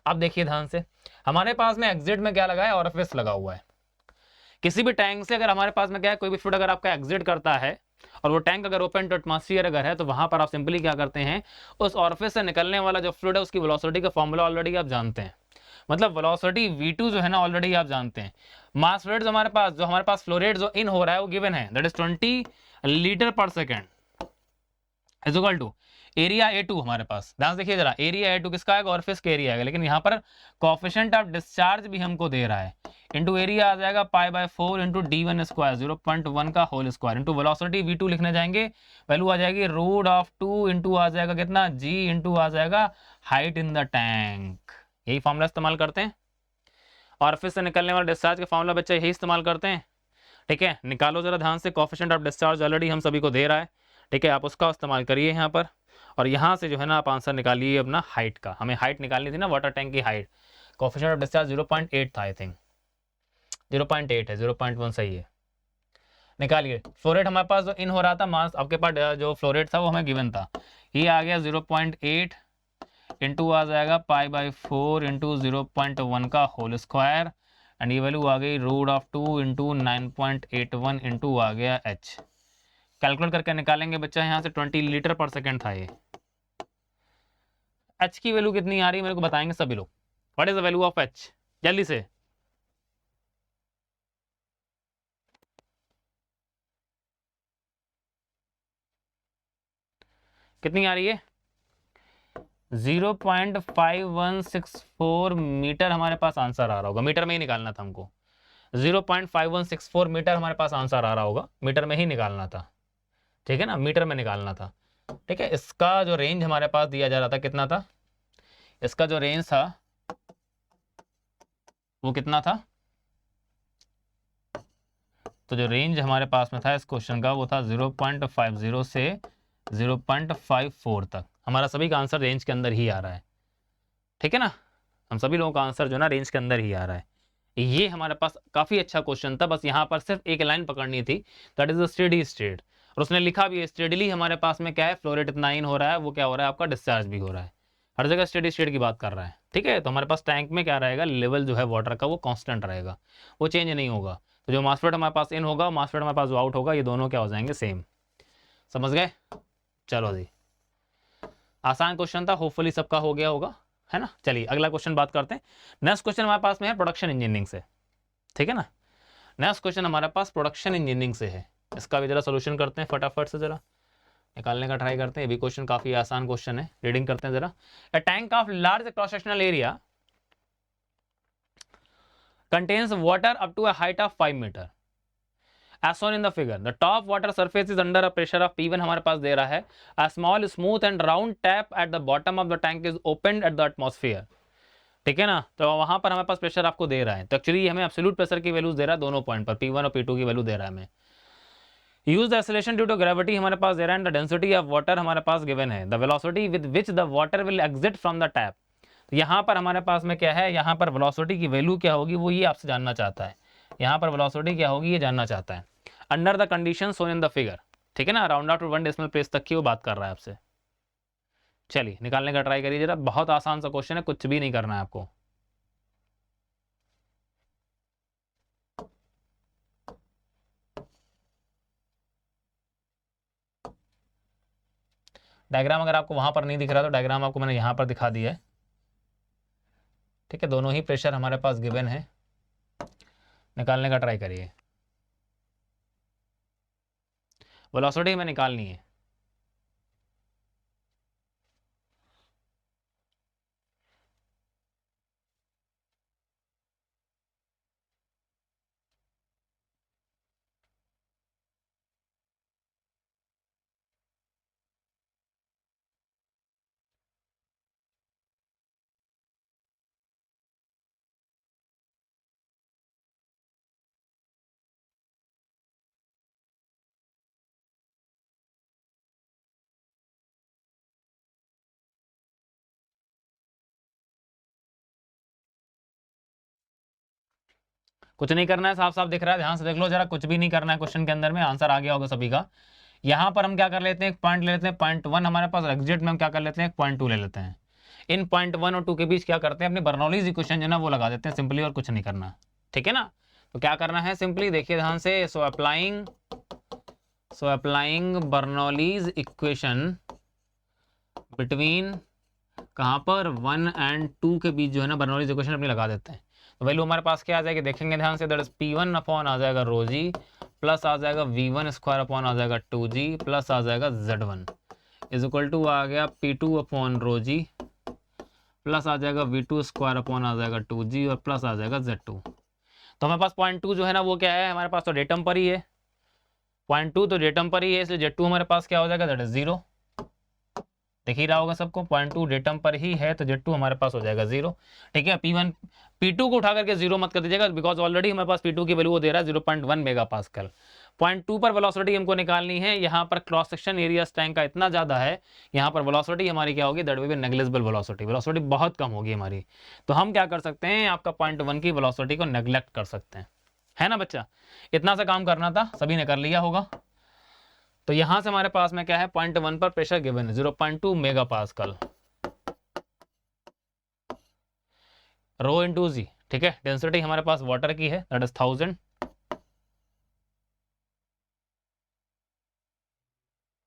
अब देखिए ध्यान से, हमारे पास में एग्जिट में क्या लगा है, ऑरिफिस लगा हुआ है। किसी भी टैंक से अगर हमारे पास में क्या है, कोई भी फ्लूइड अगर आपका एग्जिट करता है और वो टैंक अगर ओपन टू एटमॉस्फेयर अगर है, तो वहां पर आप सिंपली क्या करते हैं, उस ऑरिफिस से निकलने वाला जो फ्लूइड है उसकी वेलोसिटी का फॉर्मूला ऑलरेडी आप जानते हैं, मतलब वेलोसिटी v2 जो है ना ऑलरेडी आप जानते हैं। मास फ्लो रेट जो हमारे पास फ्लो रेट जो इन हो रहा है वो गिवन है, that is 20 litre per second is equal to area A2 हमारे पास। ध्यान देखिए जरा, एरिया A2 किसका आएगा, ऑरिफिस का एरिया आएगा, लेकिन यहाँ पर कोएफिशिएंट ऑफ डिस्चार्ज भी हमको दे रहा है, इंटू एरिया आ जाएगा π/4 इंटू d1 स्क्वायर 0.1 का whole square into velocity v2 लिखने जाएंगे, वैल्यू आ जाएगी √2 इंटू आ जाएगा कितना g इंटू आ जाएगा हाइट इन द टैंक। यही फॉर्मूला इस्तेमाल करते हैं, ऑरिफिस से निकलने वाला डिस्चार्ज का फॉर्मूला बच्चा यही इस्तेमाल करते हैं, ठीक है। निकालो जरा ध्यान से, कोएफिशिएंट ऑफ डिस्चार्ज ऑलरेडी हम सभी को दे रहा है, ठीक है, आप उसका इस्तेमाल करिए यहाँ पर। और यहाँ से जो है ना आप आंसर निकालिए अपना हाइट का। हमें हाइट निकालनी थी ना, वाटर टैंक की हाइट। कोएफिशिएंट ऑफ डिस्चार्ज 0.8 था, आई थिंक 0.8 है, 0.1 सही है। निकालिए। फ्लो रेट हमारे पास जो इन हो रहा था, मास आपके पास जो फ्लो रेट था वो हमें गिवन था, ये आ गया 0.8 इंटू आ जाएगा π/4 इंटू 0.1 का होल स्क्वायर, एंड ये वैल्यू आ गई √2 इंटू 9.81 इंटू आ गया h। कैलकुलेट करके निकालेंगे बच्चा, यहाँ से 20 लीटर पर सेकेंड था ये। h की वैल्यू कितनी आ रही है मेरे को बताएंगे सभी लोग। What is the value of h, जल्दी से। कितनी आ रही है? 0.5164 मीटर हमारे पास आंसर आ रहा होगा। मीटर में ही निकालना था हमको। 0.5164 मीटर हमारे पास आंसर आ रहा होगा, मीटर में ही निकालना था, ठीक है ना, मीटर में निकालना था। ठीक है, इसका जो रेंज हमारे पास दिया जा रहा था कितना था, इसका जो रेंज था वो कितना था, तो जो रेंज हमारे पास में था इस क्वेश्चन का वो था 0.50 से 0.54 तक। हमारा सभी का आंसर रेंज के अंदर ही आ रहा है, ठीक है ना, हम सभी लोगों का आंसर जो ना रेंज के अंदर ही आ रहा है। ये हमारे पास काफ़ी अच्छा क्वेश्चन था, बस यहाँ पर सिर्फ एक लाइन पकड़नी थी, that is the steady state. और उसने लिखा भी है स्टेडीली हमारे पास में क्या है, फ्लो रेट इतना इन हो रहा है, वो क्या हो रहा है आपका, डिस्चार्ज भी हो रहा है। हर जगह स्टेडी स्टेट की बात कर रहा है, ठीक है। तो हमारे पास टैंक में क्या रहेगा, लेवल जो है वाटर का वो कांस्टेंट रहेगा, वो चेंज नहीं होगा। तो जो मास फ्लो रेट हमारे पास इन होगा, मास फ्लो रेट हमारे पास जो आउट होगा, ये दोनों क्या हो जाएंगे, सेम। समझ गए? चलो जी, आसान क्वेश्चन था, होपफुली सबका हो गया होगा, है ना। चलिए अगला क्वेश्चन बात करते हैं। नेक्स्ट क्वेश्चन हमारे पास में है प्रोडक्शन इंजीनियरिंग से, ठीक है ना। नेक्स्ट क्वेश्चन हमारे पास प्रोडक्शन इंजीनियरिंग से है, इसका भी जरा सोल्यूशन करते हैं फटाफट से, जरा निकालने का ट्राई करते हैं। ये भी क्वेश्चन काफी आसान क्वेश्चन है, रीडिंग करते हैं जरा। A tank of large cross sectional area contains water up to a height of 5 meter as shown in the figure. The top water surface is under a pressure of P1 हमारे पास दे रहा है। A small smooth and round tap at the bottom of the tank is opened at the atmosphere, ठीक है ना। तो वहां पर हमारे पास प्रेशर आपको दे रहा है, तो एक्चुअली हमें एब्सोल्यूट प्रेशर की वैल्यूज दे रहा है दोनों पॉइंट पर, P1 और P2 की वैल्यू दे रहा है हमें। Use the acceleration due to gravity हमारे पास दे रहा है, and the density of water हमारे पास गिवन है, the velocity with which the water will exit from the tap. तो यहाँ पर हमारे पास में क्या है, यहाँ पर वेलोसिटी की वैल्यू क्या होगी वो ये आपसे जानना चाहता है। यहाँ पर वेलोसिटी क्या होगी ये जानना चाहता है, under the condition shown in the figure, ठीक है ना। Round out to 1 decimal place तक की वो बात कर रहा है आपसे। चलिए निकालने का ट्राई करिए जरा, बहुत आसान सा क्वेश्चन है, कुछ भी नहीं करना है आपको। डायग्राम अगर आपको वहां पर नहीं दिख रहा तो डायग्राम आपको मैंने यहाँ पर दिखा दिया है, ठीक है। दोनों ही प्रेशर हमारे पास गिवन है, निकालने का ट्राई करिए। वेलोसिटी हमें निकालनी है। कुछ नहीं करना है, साफ साफ दिख रहा है, ध्यान से देख लो जरा, कुछ भी नहीं करना है क्वेश्चन के अंदर में, आंसर आ गया होगा सभी का। यहाँ पर हम क्या कर लेते हैं, एक पॉइंट ले लेते हैं, पॉइंट 1 हमारे पास, एग्जिट में हम क्या कर लेते हैं, पॉइंट 2 ले लेते हैं। इन पॉइंट 1 और 2 के बीच क्या करते हैं, अपने बर्नौलीज इक्वेशन जो ना वो लगा देते हैं सिंपली, और कुछ नहीं करना, ठीक है ना। तो क्या करना है, सिंपली देखिए ध्यान से, so applying Bernoulli's equation between कहाँ पर 1 एंड 2 के बीच जो है ना बर्नौलीज इक्वेशन अपनी लगा देते हैं। तो वैल्यू हमारे पास क्या आ जाएगी, देखेंगे ध्यान से, दैट इज P1 अपॉन आ जाएगा रो जी, प्लस आ जाएगा V1 स्क्वायर अपॉन आ जाएगा 2G, प्लस आ जाएगा Z1 इज इक्वल टू आ गया P2 अपॉन रो जी, प्लस आ जाएगा V2 स्क्वायर अपॉन आ जाएगा 2G, और प्लस आ जाएगा Z2। तो हमारे पास पॉइंट 2 जो है ना वो क्या है, हमारे पास तो डेटम पर ही है, पॉइंट 2 तो डेटम पर ही है, इसलिए Z2 हमारे पास क्या हो जाएगा, दैट इज 0। दिख ही रहा होगा सबको, पॉइंट 2 डेटम पर ही है, तो Z2 हमारे पास हो जाएगा 0, ठीक है। P1 P2 को उठा करके 0 मत कर दीजिएगा, बिकॉज ऑलरेडी हमारे पास P2 की वैल्यू वो दे रहा है 0.1 मेगा पास्कल। 0.2 पर वेलोसिटी हमको निकालनी है, यहाँ पर क्रॉस सेक्शन एरिया टैंक का इतना ज़्यादा है, यहाँ पर वेलोसिटी हमारी क्या होगी, that will B negligible velocity, velocity बहुत कम होगी हमारी। तो हम क्या कर सकते हैं, आपका 0.1 की वेलोसिटी को नेग्लेक्ट कर सकते हैं, है ना बच्चा। इतना सा काम करना था, सभी ने कर लिया होगा। तो यहां से हमारे पास में क्या है, 0.1 पर प्रेशर गिवन है 0.2 मेगा पास्कल, रो इंटू जी, ठीक है। डेंसिटी हमारे पास वाटर की है, दैट इज 1000।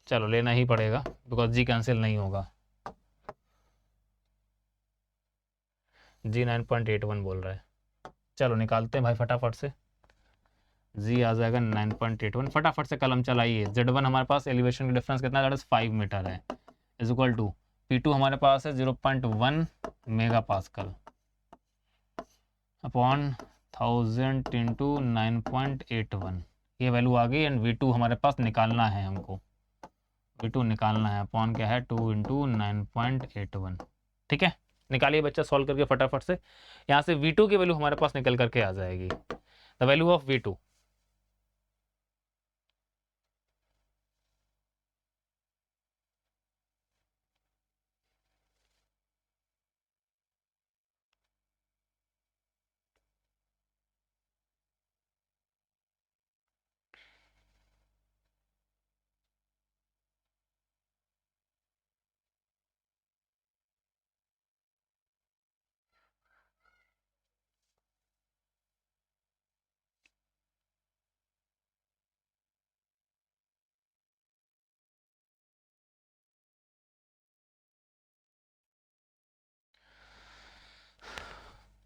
चलो लेना ही पड़ेगा बिकॉज जी कैंसिल नहीं होगा, जी 9.81 बोल रहा है। चलो निकालते हैं भाई फटाफट से, जी आ जाएगा 9.81, फटाफट से कलम चलाइए। Z1 हमारे पास एलिवेशन का डिफरेंस कितना है, दैट इज 5 मीटर है, इज इक्वल टू P2 हमारे पास है 0.1 मेगा पास्कल अपॉन 1000 इंटू 9.81, ये वैल्यू आ गई। एंड V2 हमारे पास निकालना है हमको, V2 निकालना है अपॉन क्या है 2 इंटू 9.81, ठीक है। निकालिए बच्चा सॉल्व करके फटाफट से, यहाँ से V2 की वैल्यू हमारे पास निकल करके आ जाएगी, द वैल्यू ऑफ V2।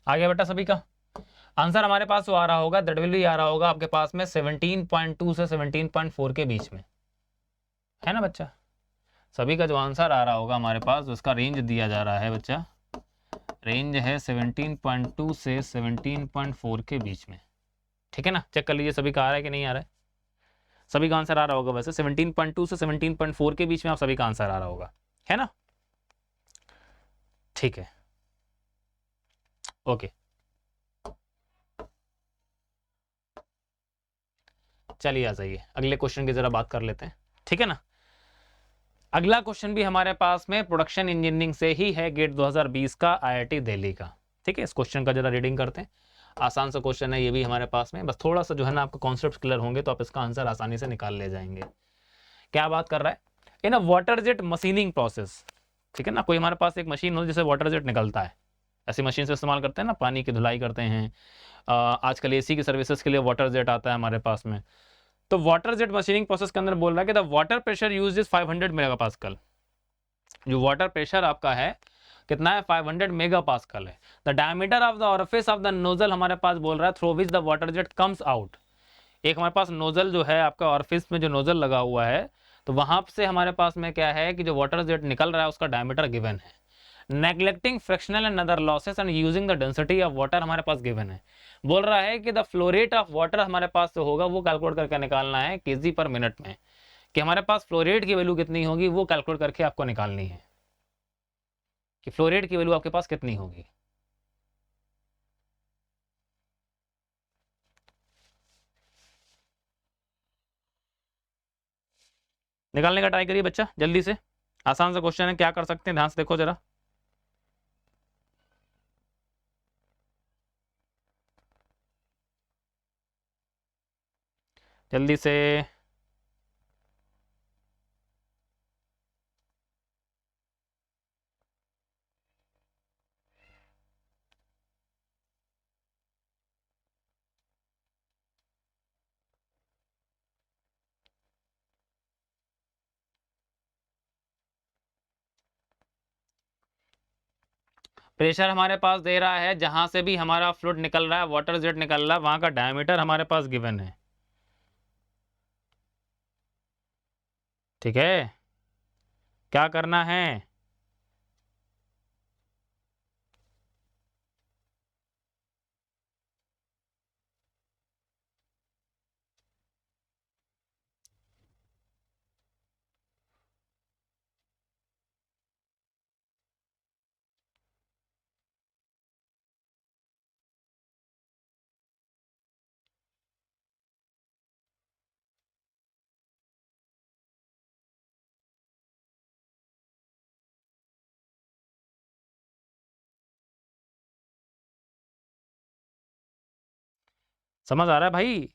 आ गया बेटा सभी का आंसर हमारे पास तो आ रहा होगा, दैट विल भी आ रहा होगा आपके पास में 17.2 से 17.4 के बीच में, है ना बच्चा। सभी का जो आंसर आ रहा होगा हमारे पास, उसका रेंज दिया जा रहा है बच्चा, रेंज है 17.2 से 17.4 के बीच में, ठीक है ना। चेक कर लीजिए सभी का आ रहा है कि नहीं आ रहा है, सभी का आंसर आ रहा होगा वैसे 17.2 से 17.4 के बीच में आप सभी का आंसर आ रहा होगा, है ना। ठीक है, ओके। चलिए आ जाइए अगले क्वेश्चन की जरा बात कर लेते हैं, ठीक है ना। अगला क्वेश्चन भी हमारे पास में प्रोडक्शन इंजीनियरिंग से ही है, गेट 2020 का, IIT दिल्ली का, ठीक है। इस क्वेश्चन का जरा रीडिंग करते हैं, आसान सा क्वेश्चन है ये भी हमारे पास में, बस थोड़ा सा जो है ना आपको कॉन्सेप्ट क्लियर होंगे तो आप इसका आंसर आसानी से निकाल ले जाएंगे। क्या बात कर रहा है, in a water jet machining process, ठीक है ना। कोई हमारे पास एक मशीन हो जिससे वाटर जेट निकलता है, ऐसी मशीन से इस्तेमाल करते हैं ना, पानी की धुलाई करते हैं। आजकल AC की सर्विसेज के लिए वाटर जेट आता है हमारे पास में। तो वाटर जेट मशीनिंग प्रोसेस के अंदर बोल रहा है कि the water pressure used is 500 megapascal, जो वाटर प्रेशर आपका है कितना है, 500 मेगापास्कल है। The diameter of the orifice of the nozzle हमारे पास बोल रहा है through which the water jet comes out, एक हमारे पास नोजल जो है आपका ऑरिफिस में जो नोजल लगा हुआ है, तो वहां से हमारे पास में क्या है कि जो वाटर जेट निकल रहा है उसका डायमीटर गिवन है। Neglecting fractional and other losses and using the density of water हमारे पास गिवन है। बोल रहा है कि the flow rate of water हमारे पास जो होगा वो कैलकुलेट करके निकालना है केजी पर मिनट में, कि हमारे पास फ्लो रेट की वैल्यू कितनी होगी वो कैलकुलेट करके आपको निकालनी है, कि फ्लो रेट की वैल्यू आपके पास कितनी होगी। निकालने का ट्राई करिए बच्चा जल्दी से, आसान सा क्वेश्चन है, क्या कर सकते हैं ध्यान से देखो जरा। जल्दी से, प्रेशर हमारे पास दे रहा है, जहां से भी हमारा फ्लूइड निकल रहा है, वाटर जेट निकल रहा है, वहां का डायमीटर हमारे पास गिवन है, ठीक है। क्या करना है, समझ आ रहा है भाई?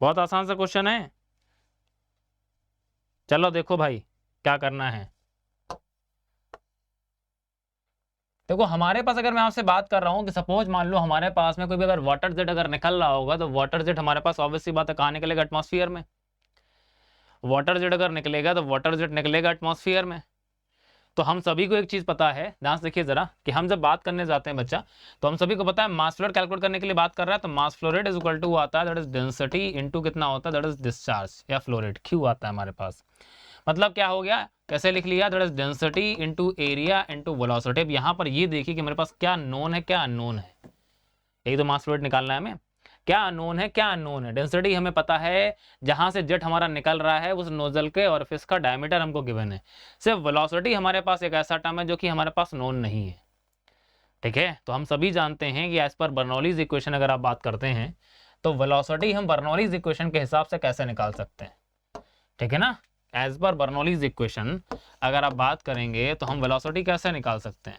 बहुत आसान सा क्वेश्चन है। चलो देखो भाई क्या करना है। देखो हमारे पास, अगर मैं आपसे बात कर रहा हूँ कि सपोज मान लो हमारे पास में कोई भी अगर वाटर जेट अगर निकल रहा होगा, तो वाटर जेट हमारे पास ऑब्वियसली बात है कहाँ निकलेगा? एटमॉस्फेयर में। वाटर जेट अगर निकलेगा तो वाटर जेट निकलेगा एटमॉस्फेयर में। तो हम सभी को एक चीज पता है, ध्यान से देखिए जरा, कि हम जब बात करने जाते हैं बच्चा, तो हम सभी को पता है मास फ्लो रेट कैलकुलेट करने के लिए बात कर रहा है, तो mass flow rate is equal to आता है दैट इज डेंसिटी इनटू कितना होता है दैट इज डिस्चार्ज या फ्लो रेट, क्यू आता है हमारे पास। मतलब क्या हो गया, कैसे लिख लिया, that is density into area into velocity. अब यहाँ पर ये देखिए कि मेरे पास क्या नोन है क्या अननोन है, यही तो मास फ्लो रेट निकालना है हमें। क्या अननोन है क्या अननोन है? डेंसिटी हमें पता है, जहां से जेट हमारा निकल रहा है उस नोजल के ऑरिफिस का डायमीटर हमको गिवन है। सिर्फ वेलोसिटी हमारे पास एक ऐसा टर्म है जो कि हमारे पास नोन नहीं है। ठीक है, तो हम सभी जानते हैं कि एज पर बर्नौलीज इक्वेशन अगर आप बात करते हैं, तो वेलोसिटी हम बर्नौलीज इक्वेशन के हिसाब से कैसे निकाल सकते हैं? ठीक है ना, एज पर बर्नौलीज इक्वेशन अगर आप बात करेंगे तो हम वेलोसिटी कैसे निकाल सकते हैं?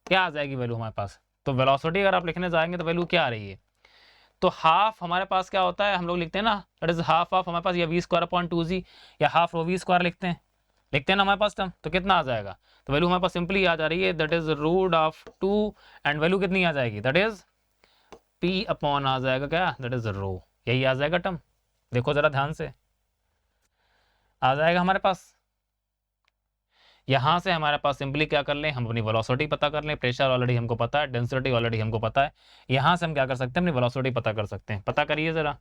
क्या आ जाएगी वैल्यू हमारे पास? तो वेलोसिटी अगर आप लिखने जाएंगे तो वैल्यू क्या आ रही है? तो हाफ हमारे पास क्या होता है, हम लोग लिखते हैं ना, दैट इज हाफ ऑफ हमारे पास ये v² अपॉन 2g या हाफ रो v² लिखते हैं ना हमारे पास टर्म, तो कितना आ जाएगा? तो वैल्यू हमारे पास सिंपली आ जा रही है that is root of 2 and value कितनी आ जाएगी, दैट इज p अपॉन आ जाएगा क्या, दैट इज रो, यही आ जाएगा टर्म। देखो जरा ध्यान से, आ जाएगा हमारे पास। यहां से हमारे पास सिंपली क्या कर लें, हम अपनी वेलोसिटी पता कर लें, प्रेशर ऑलरेडी हमको पता है, डेंसिटी ऑलरेडी हमको पता है। यहां से हम क्या कर सकते हैं, अपनी वेलोसिटी पता कर सकते हैं। पता करिए जरा,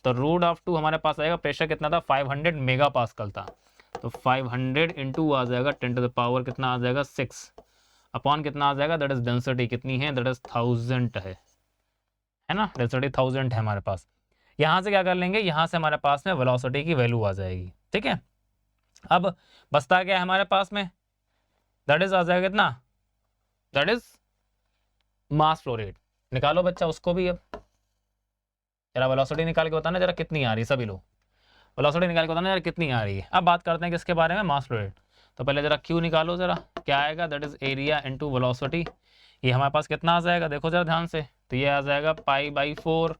तो रूट ऑफ 2 हमारे पास आएगा, प्रेशर कितना था 500 मेगा पास्कल था, तो 500 इंटू आ जाएगा 10 टू द पावर कितना आ जाएगा 6 अपॉन कितना आ जाएगा, दैट इज डेंसिटी कितनी है, दैट इज 1000 है ना, डेंसिटी 1000 है हमारे पास। यहाँ से क्या कर लेंगे, यहाँ से हमारे पास में वेलोसिटी की वैल्यू आ जाएगी। ठीक है, अब बचता क्या है हमारे पास में, दैट इज आ जाएगा कितना, that is mass flow rate. निकालो बच्चा उसको भी, अब जरा वेलोसिटी निकाल के बताना जरा कितनी आ रही है, सभी लोग वेलोसिटी निकाल के बताना जरा कितनी आ रही है। अब बात करते हैं किसके बारे में, मास फ्लो रेट। तो पहले जरा क्यू निकालो जरा, क्या आएगा, that is area into velocity. ये हमारे पास कितना आ जाएगा, देखो जरा ध्यान से, तो ये आ जाएगा π/4।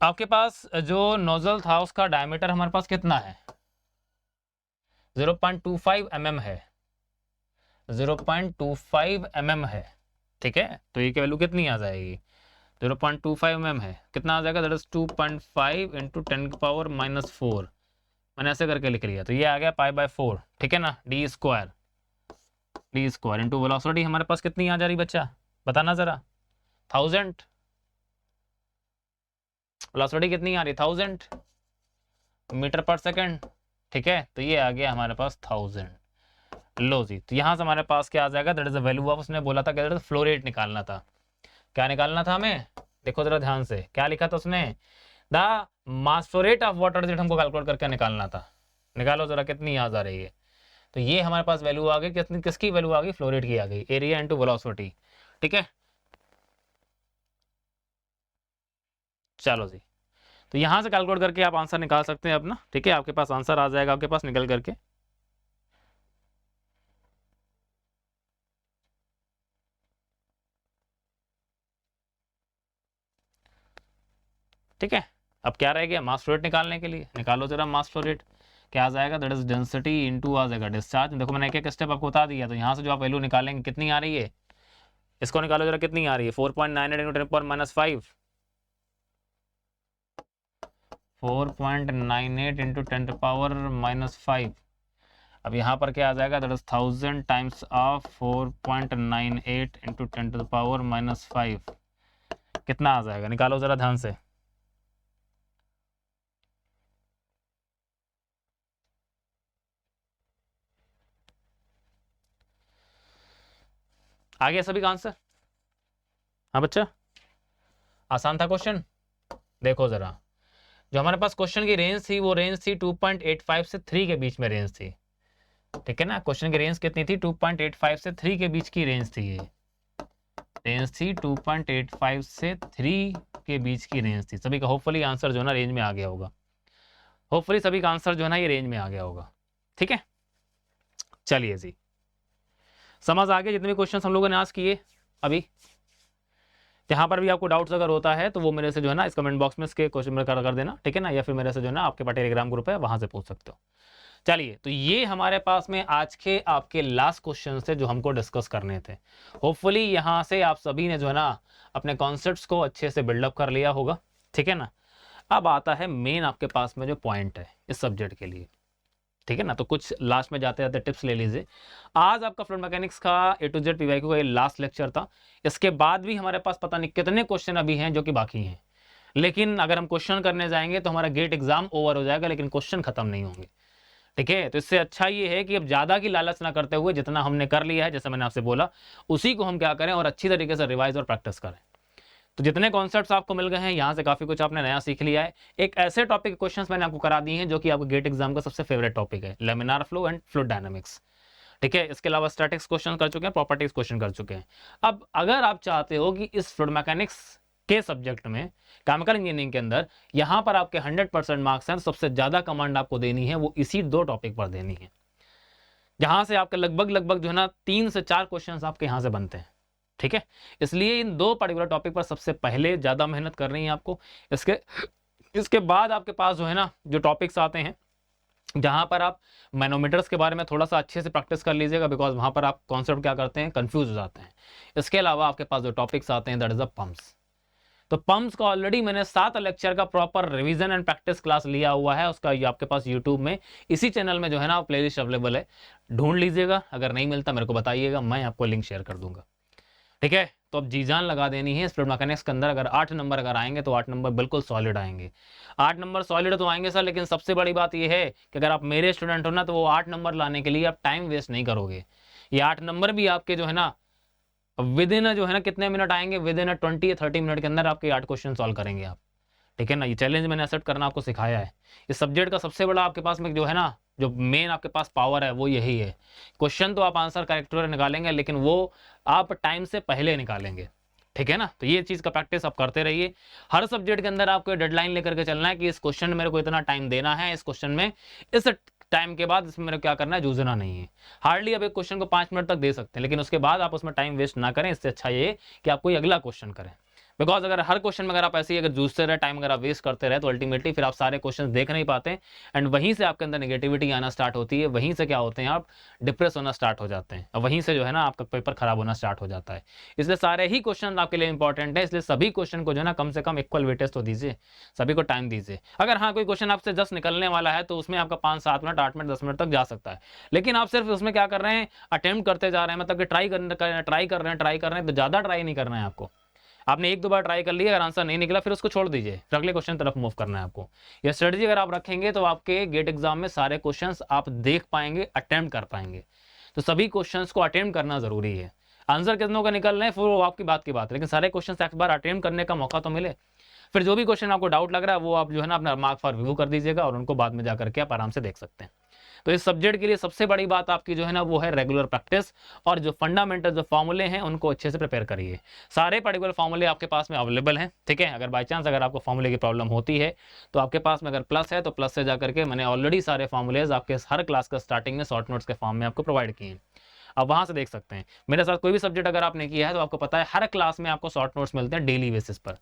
आपके पास जो नोजल था उसका डायमीटर हमारे पास कितना है, 0.25 mm है, 0.25 mm है। ठीक है, तो ये की वैल्यू कितनी आ जाएगी, 0.25 mm है, कितना आ जाएगा, दैट इज 2.5 इंटू 10⁻⁻4। मैंने ऐसे करके लिख लिया, तो ये आ गया π/4। ठीक है ना, d² इंटू वेलोसिटी हमारे पास कितनी आ जा रही बच्चा, बताना जरा, 1000। वेलोसिटी कितनी आ रही, 1000 मीटर पर सेकेंड। ठीक है, तो ये आ गया हमारे पास 1000। लो जी, तो यहाँ से हमारे पास क्या आ जाएगा, that is the value of, उसने बोला था क्या, फ्लो रेट निकालना था। क्या निकालना था हमें, देखो जरा ध्यान से, क्या लिखा था उसने, the mass flow rate of water jet हमको कैलकुलेट करके निकालना था। निकालो जरा कितनी याद आ रही है, तो ये हमारे पास वैल्यू आ गई, कितनी किसकी वैल्यू आ गई, फ्लो रेट की आ गई, एरिया इंटू वेलोसिटी। ठीक है, चलो जी, तो यहाँ से कैलकुलेट करके आप आंसर निकाल सकते हैं अपना। ठीक है, आपके पास आंसर आ जाएगा आपके पास निकल करके। ठीक है, अब क्या रह गया, मास फ्लो रेट निकालने के लिए, निकालो जरा मास फ्लो रेट, क्या आ जाएगा, दैट इज डेंसिटी इंटू आ जाएगा डिस्चार्ज। देखो मैंने एक एक स्टेप आपको बता दिया, तो यहाँ से जो आप वैल्यू निकालेंगे कितनी आ रही है, इसको निकालो जरा कितनी आ रही है, 4.98 इंटू 10⁻⁻5, 4.98 इंटू 10⁻⁻5। अब यहाँ पर क्या आ जाएगा, that is 1000 times of 4.98 into 10⁻⁻5, कितना आ जाएगा, निकालो जरा ध्यान से। आ गया सभी का आंसर? हाँ बच्चा, आसान था क्वेश्चन। देखो जरा, जो हमारे पास क्वेश्चन की रेंज थी वो रेंज थी 2.85 से 3 के बीच में रेंज थी। ठीक है ना, क्वेश्चन की रेंज कितनी थी, 2.85 से 3 के बीच की रेंज थी। ये रेंज थी 2.85 से 3 के बीच की रेंज थी। सभी का होपफुली आंसर जो है ना रेंज में आ गया होगा, होपफुली सभी का आंसर जो है ना ये रेंज में आ गया होगा। ठीक है, चलिए जी, समझ आ गया जितने भी क्वेश्चन हम लोगों ने आज किए अभी। यहाँ पर भी आपको डाउट्स अगर होता है तो वो मेरे से जो है ना इस कमेंट बॉक्स में इसके क्वेश्चन में कर देना, ठीक है ना, या फिर मेरे से जो है ना आपके पास टेलीग्राम ग्रुप है वहाँ से पूछ सकते हो। चलिए, तो ये हमारे पास में आज के आपके लास्ट क्वेश्चन थे जो हमको डिस्कस करने थे। होपफुली यहाँ से आप सभी ने जो है ना अपने कॉन्सेप्ट्स को अच्छे से बिल्डअप कर लिया होगा, ठीक है ना। अब आता है मेन आपके पास में जो पॉइंट है इस सब्जेक्ट के लिए, ठीक है ना। तो कुछ लास्ट में जाते जाते टिप्स ले लीजिए। आज आपका फ्लूइड मैकेनिक्स का A to Z PYQ का ये लास्ट लेक्चर था। इसके बाद भी हमारे पास पता नहीं कितने क्वेश्चन अभी हैं जो कि बाकी हैं, लेकिन अगर हम क्वेश्चन करने जाएंगे तो हमारा गेट एग्जाम ओवर हो जाएगा, लेकिन क्वेश्चन खत्म नहीं होंगे, ठीक है। तो इससे अच्छा ये है कि अब ज्यादा की लालच ना करते हुए जितना हमने कर लिया है, जैसे मैंने आपसे बोला, उसी को हम क्या करें और अच्छी तरीके से रिवाइज और प्रैक्टिस करें। तो जितने कॉन्सेप्ट्स आपको मिल गए हैं यहाँ से काफी कुछ आपने नया सीख लिया है। एक ऐसे टॉपिक के क्वेश्चंस मैंने आपको करा दिए हैं जो कि आपको गेट एग्जाम का सबसे फेवरेट टॉपिक है, laminar flow and fluid dynamics, ठीक है। इसके अलावा स्टैटिक्स क्वेश्चन कर चुके हैं, प्रॉपर्टीज क्वेश्चन कर चुके हैं। अब अगर आप चाहते हो कि इस फ्लूइड मैकेनिक्स के सब्जेक्ट में केमिकल इंजीनियरिंग के अंदर यहाँ पर आपके 100% मार्क्स हैं, सबसे ज्यादा कमांड आपको देनी है वो इसी 2 टॉपिक पर देनी है, जहां से आपके लगभग जो है ना 3 से 4 क्वेश्चन आपके यहाँ से बनते हैं, ठीक है। इसलिए इन 2 पर्टिकुलर टॉपिक पर सबसे पहले ज्यादा मेहनत करनी है आपको। इसके बाद आपके पास जो है ना जो टॉपिक्स आते हैं जहां पर आप मैनोमीटर्स के बारे में थोड़ा सा अच्छे से प्रैक्टिस कर लीजिएगा, बिकॉज वहां पर आप कॉन्सेप्ट क्या करते हैं, कंफ्यूज हो जाते हैं। इसके अलावा आपके पास जो टॉपिक्स आते हैं दैट इज द पंप्स। तो पंप्स का ऑलरेडी मैंने 7 लेक्चर का proper revision and practice class लिया हुआ है, उसका ये आपके पास यूट्यूब में इसी चैनल में जो है ना प्लेलिस्ट अवेलेबल है, ढूंढ लीजिएगा। अगर नहीं मिलता मेरे को बताइएगा, मैं आपको लिंक शेयर कर दूंगा, ठीक है। तो अब जी जान लगा देनी है फ्लूइड मैकेनिक्स के अंदर। अगर 8 नंबर अगर आएंगे तो 8 नंबर बिल्कुल सॉलिड आएंगे। 8 नंबर सॉलिड तो आएंगे सर, लेकिन सबसे बड़ी बात यह है कि अगर आप मेरे स्टूडेंट हो ना तो वो 8 नंबर लाने के लिए आप टाइम वेस्ट नहीं करोगे। ये 8 नंबर भी आपके जो है ना विद इन जो है ना कितने मिनट आएंगे, विद इन 20 या 30 मिनट के अंदर आपके 8 क्वेश्चन सॉल्व करेंगे आप, ठीक है ना। ये चैलेंज मैंने एक्सेप्ट करना आपको सिखाया है। इस सब्जेक्ट का सबसे बड़ा आपके पास में जो है ना जो मेन आपके पास पावर है वो यही है। क्वेश्चन तो आप आंसर करेक्ट निकालेंगे, लेकिन वो आप टाइम से पहले निकालेंगे, ठीक है ना। तो ये चीज का प्रैक्टिस आप करते रहिए। हर सब्जेक्ट के अंदर आपको डेडलाइन लेकर के चलना है कि इस क्वेश्चन में मेरे को इतना टाइम देना है, इस क्वेश्चन में इस टाइम के बाद इसमें मेरे को क्या करना है, जूझना नहीं है। हार्डली आप एक क्वेश्चन को 5 मिनट तक दे सकते हैं, लेकिन उसके बाद आप उसमें टाइम वेस्ट ना करें। इससे अच्छा ये कि आप कोई अगला क्वेश्चन करें, बिकॉज अगर हर क्वेश्चन में अगर आप ऐसे ही अगर जूझते रहे, टाइम अगर आप वेस्ट करते रहे, तो अल्टीमेटली फिर आप सारे क्वेश्चन देख नहीं पाते एंड वहीं से आपके अंदर नेगेटिविटी आना स्टार्ट होती है। वहीं से क्या होते हैं, आप डिप्रेस होना स्टार्ट हो जाते हैं और वहीं से जो है ना आपका पेपर खराब होना स्टार्ट हो जाता है। इसलिए सारे ही क्वेश्चन आपके लिए इंपॉर्टेंट है, इसलिए सभी क्वेश्चन को जो है ना कम से कम इक्वल वेटेज तो दीजिए, सभी को टाइम दीजिए। अगर हाँ कोई क्वेश्चन आपसे जस्ट निकलने वाला है तो उसमें आपका 5-7 मिनट, 8 मिनट, 10 मिनट तक जा सकता है, लेकिन आप सिर्फ उसमें क्या कर रहे हैं, अटेम्प्ट करते जा रहे हैं, मतलब कि ट्राई कर रहे हैं। तो ज्यादा ट्राई नहीं करना है आपको। आपने 1-2 बार ट्राई कर लिया, अगर आंसर नहीं निकला फिर उसको छोड़ दीजिए, फिर अगले क्वेश्चन तरफ मूव करना है आपको। यह स्ट्रेटजी अगर आप रखेंगे तो आपके गेट एग्जाम में सारे क्वेश्चंस आप देख पाएंगे, अटेम्प्ट कर पाएंगे। तो सभी क्वेश्चंस को अटेम्प्ट करना जरूरी है। आंसर कितनों का निकल रहे हैं फिर वो आपकी बात की बात है, लेकिन सारे क्वेश्चन एक बार अटेम्प्ट करने का मौका तो मिले। फिर जो भी क्वेश्चन आपको डाउट लग रहा है वो आप जो है ना अपना मार्क फॉर रिव्यू कर दीजिएगा और उनको बाद में जाकर के आप आराम से देख सकते हैं। तो इस सब्जेक्ट के लिए सबसे बड़ी बात आपकी जो है ना वो है रेगुलर प्रैक्टिस, और जो फंडामेंटल जो फॉर्मूले हैं उनको अच्छे से प्रिपेयर करिए। सारे पर्टिकुलर फॉर्मूले आपके पास में अवेलेबल हैं, ठीक है। अगर बाई चांस अगर आपको फॉर्मूले की प्रॉब्लम होती है तो आपके पास में अगर प्लस है तो प्लस से जाकर के मैंने ऑलरेडी सारे फॉर्मूलेज आपके हर क्लास का स्टार्टिंग में शॉर्ट नोट्स के फॉर्म में आपको प्रोवाइड किए हैं, आप वहां से देख सकते हैं। मेरे साथ कोई भी सब्जेक्ट अगर आपने किया है तो आपको पता है हर क्लास में आपको शॉर्ट नोट्स मिलते हैं डेली बेसिस पर।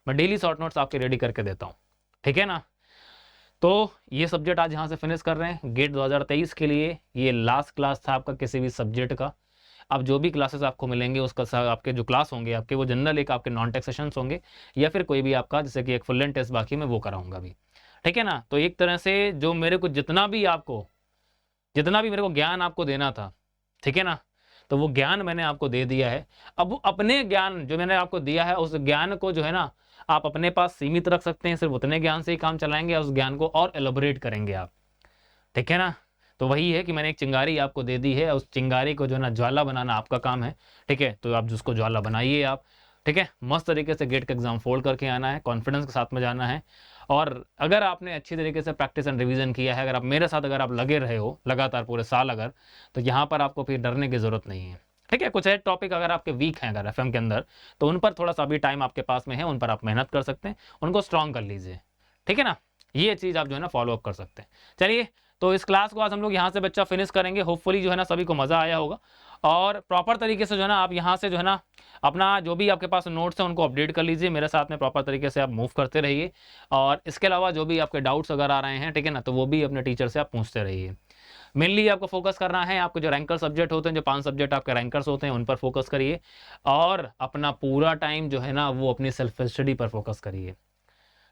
मैं डेली शॉर्ट नोट्स आपके रेडी करके देता हूँ, ठीक है ना। तो ये सब्जेक्ट आज यहाँ से फिनिश कर रहे हैं। गेट 2023 के लिए ये लास्ट क्लास था आपका किसी भी सब्जेक्ट का। अब जो भी क्लासेस आपको मिलेंगे उसका आपके जो क्लास होंगे आपके वो जनरल एक आपके नॉन टेक सेशंस होंगे, या फिर कोई भी आपका जैसे कि एक फुल लेंथ टेस्ट बाकी मैं वो कराऊंगा भी, ठीक है ना। तो एक तरह से जो मेरे को जितना भी मेरे को ज्ञान आपको देना था, ठीक है ना, तो वो ज्ञान मैंने आपको दे दिया है। अब अपने ज्ञान जो मैंने आपको दिया है उस ज्ञान को जो है ना आप अपने पास सीमित रख सकते हैं, सिर्फ उतने ज्ञान से ही काम चलाएंगे, उस ज्ञान को और एलोबरेट करेंगे आप, ठीक है ना। तो वही है कि मैंने एक चिंगारी आपको दे दी है, उस चिंगारी को जो है ना ज्वाला बनाना आपका काम है, ठीक है। तो आप जिसको ज्वाला बनाइए आप, ठीक है। मस्त तरीके से गेट का एग्जाम फोल्ड करके आना है, कॉन्फिडेंस के साथ में जाना है। और अगर आपने अच्छी तरीके से प्रैक्टिस एंड रिवीजन किया है, अगर आप मेरे साथ अगर आप लगे रहे हो लगातार पूरे साल अगर, तो यहाँ पर आपको फिर डरने की जरूरत नहीं है, ठीक है। कुछ है टॉपिक अगर आपके वीक हैं अगर एफएम के अंदर, तो उन पर थोड़ा सा अभी टाइम आपके पास में है, उन पर आप मेहनत कर सकते हैं, उनको स्ट्रॉन्ग कर लीजिए, ठीक है ना। ये चीज़ आप जो है ना फॉलो अप कर सकते हैं। चलिए तो इस क्लास को आज हम लोग यहाँ से बच्चा फिनिश करेंगे। होपफुली जो है ना सभी को मज़ा आया होगा और प्रॉपर तरीके से जो है ना आप यहाँ से जो है ना अपना जो भी आपके पास नोट्स हैं उनको अपडेट कर लीजिए, मेरे साथ में प्रॉपर तरीके से आप मूव करते रहिए। और इसके अलावा जो भी आपके डाउट्स अगर आ रहे हैं, ठीक है ना, तो वो भी अपने टीचर से आप पूछते रहिए। मेनली आपको फोकस करना है, आपको जो रैंकर सब्जेक्ट होते हैं, जो 5 सब्जेक्ट आपके रैंकर्स होते हैं, उन पर फोकस करिए और अपना पूरा टाइम जो है ना वो अपनी सेल्फ स्टडी पर फोकस करिए,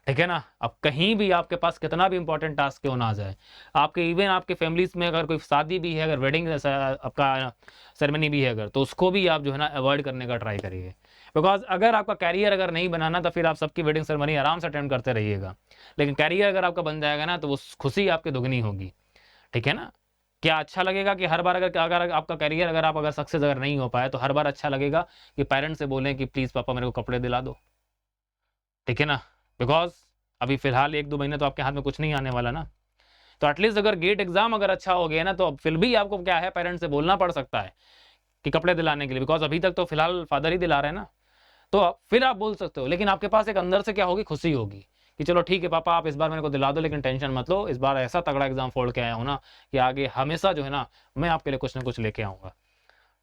ठीक है ना। अब कहीं भी आपके पास कितना भी इंपॉर्टेंट टास्क क्यों ना आ जाए, आपके इवन आपके फैमिलीज में अगर कोई शादी भी है, अगर वेडिंग आपका सेरेमनी भी है अगर, तो उसको भी आप जो है ना अवॉइड करने का ट्राई करिए। बिकॉज अगर आपका कैरियर अगर नहीं बनाना तो फिर आप सबकी वेडिंग सेरेमनी आराम से अटेंड करते रहिएगा, लेकिन कैरियर अगर आपका बन जाएगा ना तो वो खुशी आपकी दुगनी होगी, ठीक है ना। क्या अच्छा लगेगा कि हर बार अगर आपका कैरियर अगर सक्सेस अगर नहीं हो पाए तो हर बार अच्छा लगेगा कि पेरेंट्स से बोलें कि प्लीज़ पापा मेरे को कपड़े दिला दो, ठीक है ना। बिकॉज अभी फिलहाल 1-2 महीने तो आपके हाथ में कुछ नहीं आने वाला ना। तो एटलीस्ट अगर गेट एग्जाम अगर अच्छा हो गया ना तो फिर भी आपको क्या है पेरेंट्स से बोलना पड़ सकता है कि कपड़े दिलाने के लिए, बिकॉज अभी तक तो फिलहाल फादर ही दिला रहे हैं ना। तो फिर आप बोल सकते हो, लेकिन आपके पास एक अंदर से क्या होगी, खुशी होगी कि चलो ठीक है पापा आप इस बार मेरे को दिला दो, लेकिन टेंशन मत लो, इस बार ऐसा तगड़ा एग्जाम फोड़ के आया हूँ ना कि आगे हमेशा जो है ना मैं आपके लिए कुछ ना कुछ लेके आऊँगा,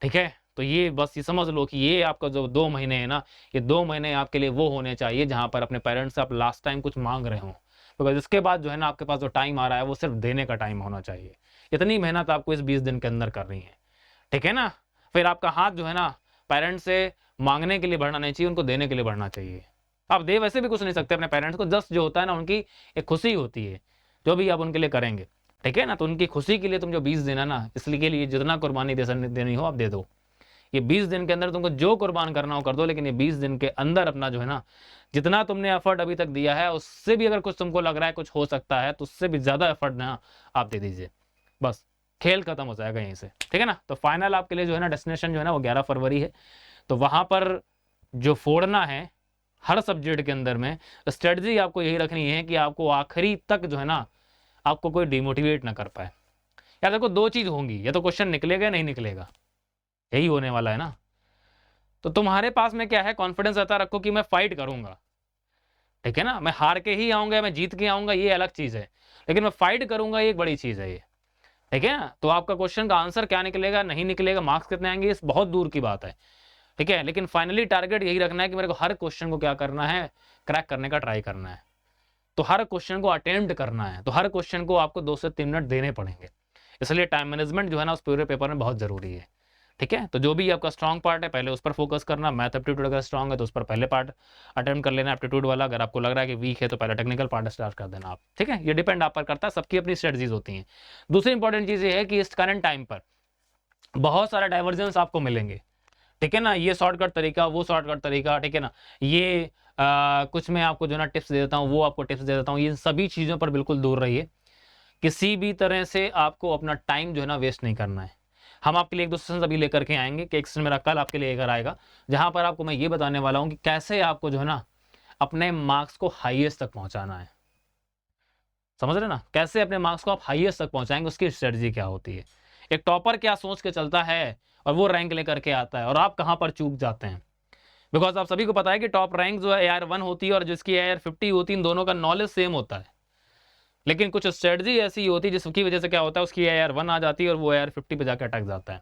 ठीक है। तो ये बस ये समझ लो कि ये आपका जो 2 महीने है ना, ये 2 महीने आपके लिए वो होने चाहिए जहाँ पर अपने पेरेंट्स से आप लास्ट टाइम कुछ मांग रहे हो। बिकॉज इसके बाद जो है ना आपके पास जो टाइम आ रहा है वो सिर्फ देने का टाइम होना चाहिए। इतनी मेहनत आपको इस 20 दिन के अंदर करनी है, ठीक है ना। फिर आपका हाथ जो है ना पेरेंट्स से मांगने के लिए बढ़ना नहीं चाहिए, उनको देने के लिए बढ़ना चाहिए। आप दे वैसे भी कुछ नहीं सकते अपने पेरेंट्स को, जस्ट जो होता है ना उनकी एक खुशी होती है जो भी आप उनके लिए करेंगे, ठीक है ना। तो उनकी खुशी के लिए तुम जो 20 दिन है ना, इसलिए के लिए जितना कुर्बानी देनी हो आप दे दो। ये 20 दिन के अंदर तुमको जो कुर्बान करना हो कर दो, लेकिन ये 20 दिन के अंदर अपना जो है ना जितना तुमने एफर्ट अभी तक दिया है उससे भी अगर कुछ तुमको लग रहा है कुछ हो सकता है तो उससे भी ज्यादा एफर्ट ना आप दे दीजिए, बस खेल खत्म हो जाएगा यहीं से, ठीक है ना। तो फाइनल आपके लिए जो है ना डेस्टिनेशन जो है ना वो 11 फरवरी है। तो वहां पर जो फोड़ना है हर सब्जेक्ट के अंदर में स्ट्रेटजी आपको यही रखनी है कि आपको आखिरी तक जो है ना आपको कोई डिमोटिवेट ना कर पाए। या देखो 2 चीज होंगी, या तो क्वेश्चन निकलेगा या नहीं निकलेगा, यही होने वाला है ना। तो तुम्हारे पास में क्या है, कॉन्फिडेंस ऐसा रखो कि मैं फाइट करूंगा, ठीक है ना। मैं हार के ही आऊंगा, मैं जीत के आऊंगा, ये अलग चीज है, लेकिन मैं फाइट करूंगा ये एक बड़ी चीज है ये, ठीक है ना। तो आपका क्वेश्चन का आंसर क्या निकलेगा नहीं निकलेगा, मार्क्स कितने आएंगे, इस बहुत दूर की बात है, ठीक है। लेकिन फाइनली टारगेट यही रखना है कि मेरे को हर क्वेश्चन को क्या करना है, क्रैक करने का ट्राई करना है। तो हर क्वेश्चन को अटेम्प्ट करना है, तो हर क्वेश्चन को आपको 2 से 3 मिनट देने पड़ेंगे। इसलिए टाइम मैनेजमेंट जो है ना उस पूरे पेपर में बहुत जरूरी है, ठीक है। तो जो भी आपका स्ट्रॉन्ग पार्ट है पहले उस पर फोकस करना। मैथ एप्टीट्यूड अगर स्ट्रॉन्ग है तो उस पर पहले पार्ट अटेम्प्ट कर लेना एप्टीट्यूड वाला। अगर आपको लग रहा है कि वीक है तो पहले टेक्निकल पार्ट स्टार्ट कर देना आप, ठीक है। ये डिपेंड आप पर करता है, सबकी अपनी स्ट्रेटजीज होती हैं। दूसरी इंपॉर्टेंट चीज ये है कि इस करंट टाइम पर बहुत सारे डाइवर्जेंस आपको मिलेंगे, ठीक है ना। ये शॉर्टकट तरीका, वो शॉर्टकट तरीका, ठीक है ना। ये कुछ मैं आपको जो ना टिप्स दे देता हूँ, वो आपको टिप्स दे देता हूँ, इन सभी चीज़ों पर बिल्कुल दूर रहिए। किसी भी तरह से आपको अपना टाइम जो है ना वेस्ट नहीं करना है। हम आपके लिए 1-2 सेशन अभी लेकर के आएंगे कि एक सेशन मेरा कल आपके लिए लेकर आएगा, जहां पर आपको मैं ये बताने वाला हूं कि कैसे आपको जो है ना अपने मार्क्स को हाईएस्ट तक पहुंचाना है। समझ रहे ना, कैसे अपने मार्क्स को आप हाईएस्ट तक पहुंचाएंगे, उसकी स्ट्रेटजी क्या होती है। एक टॉपर क्या सोच के चलता है और वो रैंक लेकर के आता है, और आप कहां पर चूक जाते हैं। बिकॉज आप सभी को पता है कि टॉप रैंक जो है AR1 होती है और जिसकी AR50 होती है, इन दोनों का नॉलेज सेम होता है, लेकिन कुछ स्ट्रेटजी ऐसी होती है जिसकी वजह से क्या होता है उसकी AR1 आ जाती है और वो AR50 पे जाकर अटक जाता है।